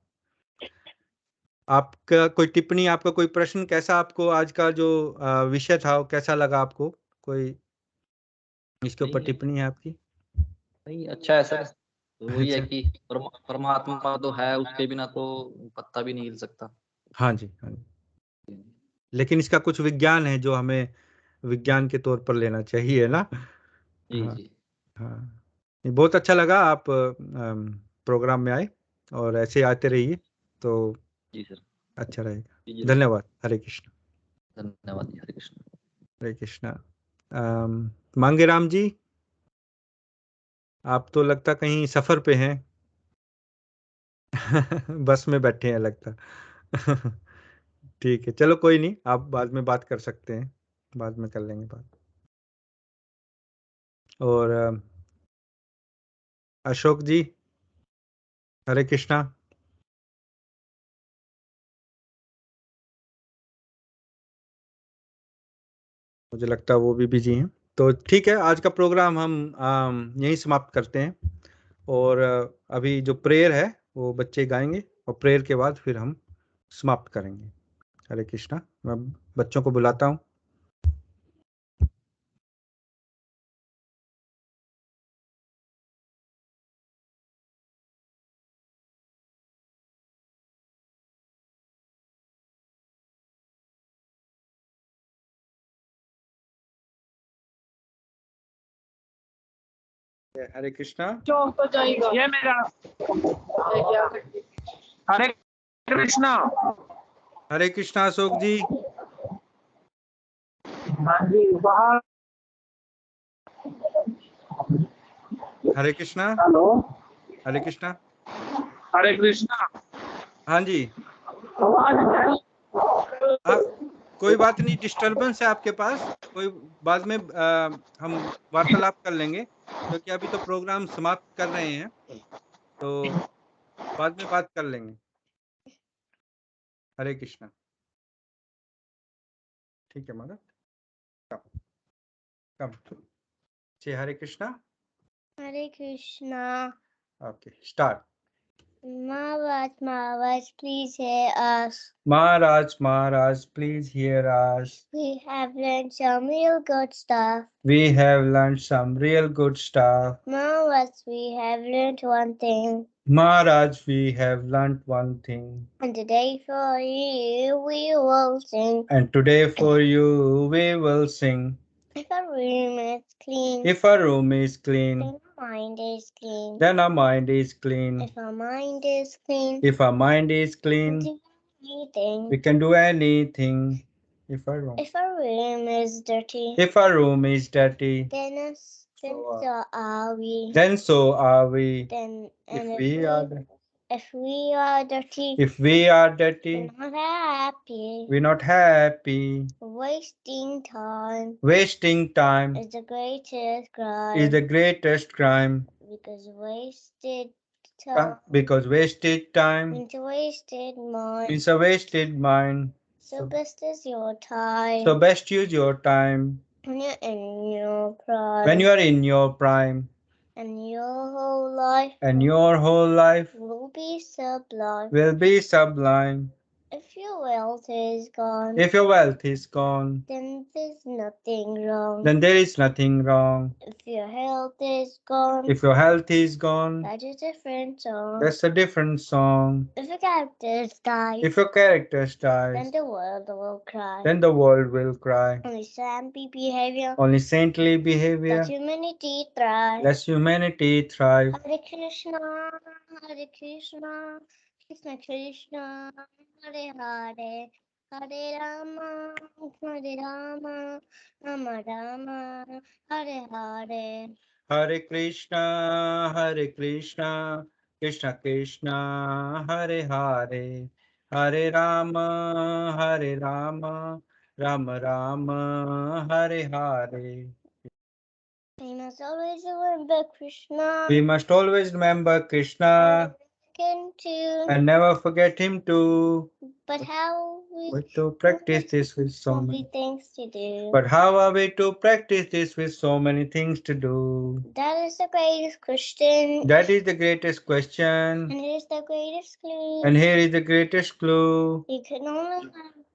आपका कोई टिप्पणी, आपका कोई प्रश्न, कैसा आपको आज का जो विषय था वो कैसा लगा आपको? कोई इसके ऊपर नहीं टिप्पणी है आपकी? नहीं, अच्छा है सर। तो वही है अच्छा, कि परमात्मा तो है, उसके बिना तो पत्ता भी नहीं हिल सकता। हाँ जी, हाँ जी। लेकिन इसका कुछ विज्ञान है जो हमें विज्ञान के तौर पर लेना चाहिए ना। जी हाँ जी हाँ, नहीं, बहुत अच्छा लगा आप प्रोग्राम में आए, और ऐसे आते रहिए तो जी सर। अच्छा रहेगा। जी जरूर। धन्यवाद। हरे कृष्ण, धन्यवाद जी। हरे कृष्ण। हरे कृष्णा। मांगेराम जी, आप तो लगता कहीं सफर पे हैं। बस में बैठे हैं लगता। ठीक है, चलो कोई नहीं, आप बाद में बात कर सकते हैं, बाद में कर लेंगे बात। और अशोक जी, हरे कृष्णा। मुझे लगता है वो भी बिजी हैं। तो ठीक है, आज का प्रोग्राम हम यहीं समाप्त करते हैं, और अभी जो प्रेयर है वो बच्चे गाएंगे, और प्रेयर के बाद फिर हम समाप्त करेंगे। हरे कृष्णा। मैं बच्चों को बुलाता हूँ। हरे कृष्णा। ये मेरा हरे कृष्णा। हरे कृष्णा अशोक जी। हाँ जी बाहर। हरे कृष्णा। हेलो। हरे कृष्णा। हरे कृष्णा। हाँ जी। आवाज है? हाँ, कोई बात नहीं, डिस्टरबेंस है आपके पास, कोई बाद में हम वार्तालाप कर लेंगे, क्योंकि अभी तो प्रोग्राम समाप्त कर रहे हैं, तो बाद में बात कर लेंगे। हरे कृष्णा। ठीक है मगर, कब से Hare Krishna. Hare Krishna. Okay, start. Maharaj, please hear us. Maharaj, please hear us. We have learned some real good stuff. We have learned some real good stuff. Maharaj, we have learned one thing. Maharaj, we have learnt one thing. And today for you we will sing. And today for you we will sing. If a room is clean, If our room is clean, then our mind is clean. then our mind is clean. If our mind is clean, If our mind is we clean, do anything. we can do anything. If our room, If our room is dirty, if our room is dirty, then so are we. then so are we. Then and If we are dirty, if we are we're dirty, not happy. we're not happy. Wasting time Wasting time is the greatest crime. is the greatest crime. Because wasted time Because wasted time means a wasted mind. is a wasted mind. So best is your time So best use your time when you're in your prime. when you are in your prime, And your whole life and your whole life will be sublime. will be sublime. If your wealth is gone, If your wealth is gone, then there's nothing wrong. then there is nothing wrong. If your health is gone, If your health is gone, that is a different song. that's a different song. If your characters die, If your character then dies, the world will cry. then the world will cry. Only saintly behavior, Only saintly behavior let humanity thrive. lets humanity thrive. Hare Krishna, Hare Krishna, Krishna Krishna, Hare Hare, Hare Rama, Rama Rama, Hare Hare. Hare Krishna, Krishna Krishna, Hare Hare, Hare Rama, Rama Rama, Hare Hare. We must always remember Krishna. We must always remember Krishna and never forget him too. But how we To practice this with so many many. things to do. But how are we to practice this with so many things to do? That is the greatest question. That is the greatest question. And here's the greatest clue. And here is the greatest clue. You can only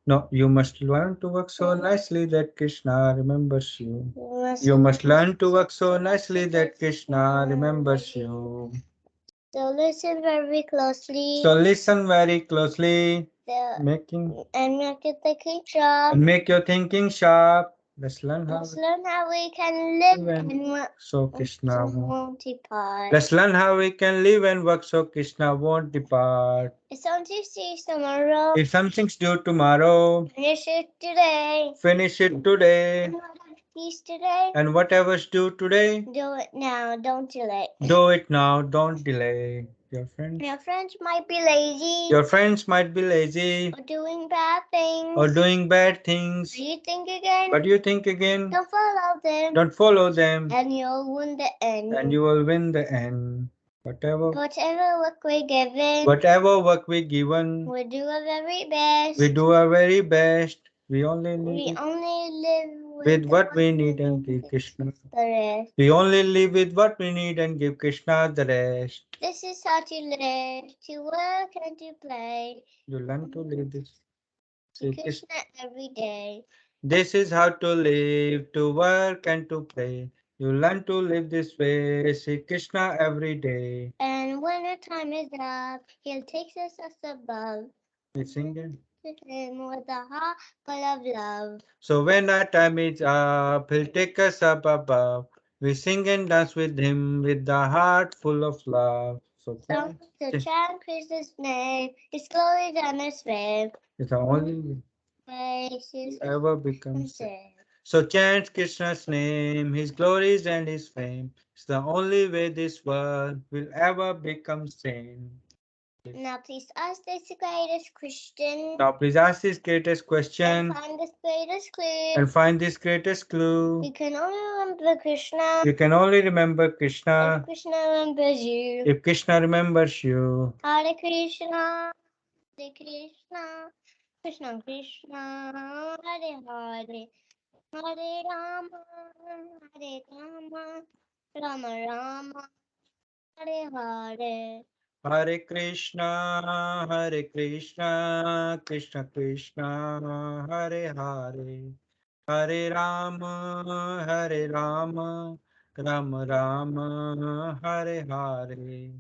No, you must learn to work so nicely that Krishna remembers you. learn. You must learn to work so nicely that Krishna remembers you. So listen very closely. So listen very closely, and make your thinking sharp. and make your thinking sharp. Let's learn Let's learn how we can live When- and work so Krishna won't. won't depart. Let's learn how we can live and work so Krishna won't depart. If something sees tomorrow, If something's due tomorrow, finish it today. finish it today. And whatever is today, And whatever's due today, do it now, don't delay. do it now, don't delay. Your friends might be lazy Your friends might be lazy or doing bad things. or doing bad things, But you think again, but you think again, don't follow them, don't follow them, and you'll win the end. and you will win the end. Whatever work we're given, work we given, we do our very best. we do our very best. We only We live only live with what we need and give Krishna. the rest. We only live with what we need and give Krishna the rest. This is how to live, to work and to play. You learn to live this. To Krishna every day. This is how to live, to work and to play. You learn to live this way, see Krishna every day. And when our time is up, he'll take us above. We sing it. To him with a heart full of love. So when our time is up, he'll take us up above. We sing and dance with him with the heart full of love. So So chant Krishna's name, his glory and his fame. it's the only Praises ever becomes. saved. So chant Krishna's name, his glories and his fame. It's the only way this world will ever become sane. Now please ask this greatest question. Now please ask this greatest question And find this greatest clue. and find this greatest clue. You can only remember Krishna You can only remember Krishna if Krishna remembers you. if Krishna remembers you. Hare Krishna, Hare Krishna, Krishna Krishna, Hare Hare, Hare Rama, Hare Rama, Rama Rama, Hare Hare. हरे कृष्णा कृष्ण कृष्ण हरे हरे, हरे राम राम राम हरे हरे।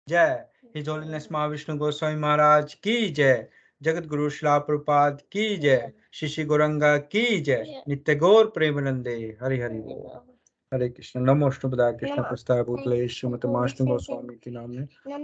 जय। His holiness Mahavishnu Goswami महाराज की जय। जगत गुरु श्रील प्रभुपाद की जय। श्री श्री गौरंगा की जय। नित्य गौर प्रेमानंदे। हरि हरि बोल। हरे कृष्ण। नमो विष्णुपदाय कृष्ण प्रस्ताय भूतले श्रीमते महाविष्णु गोस्वामी के नाम में।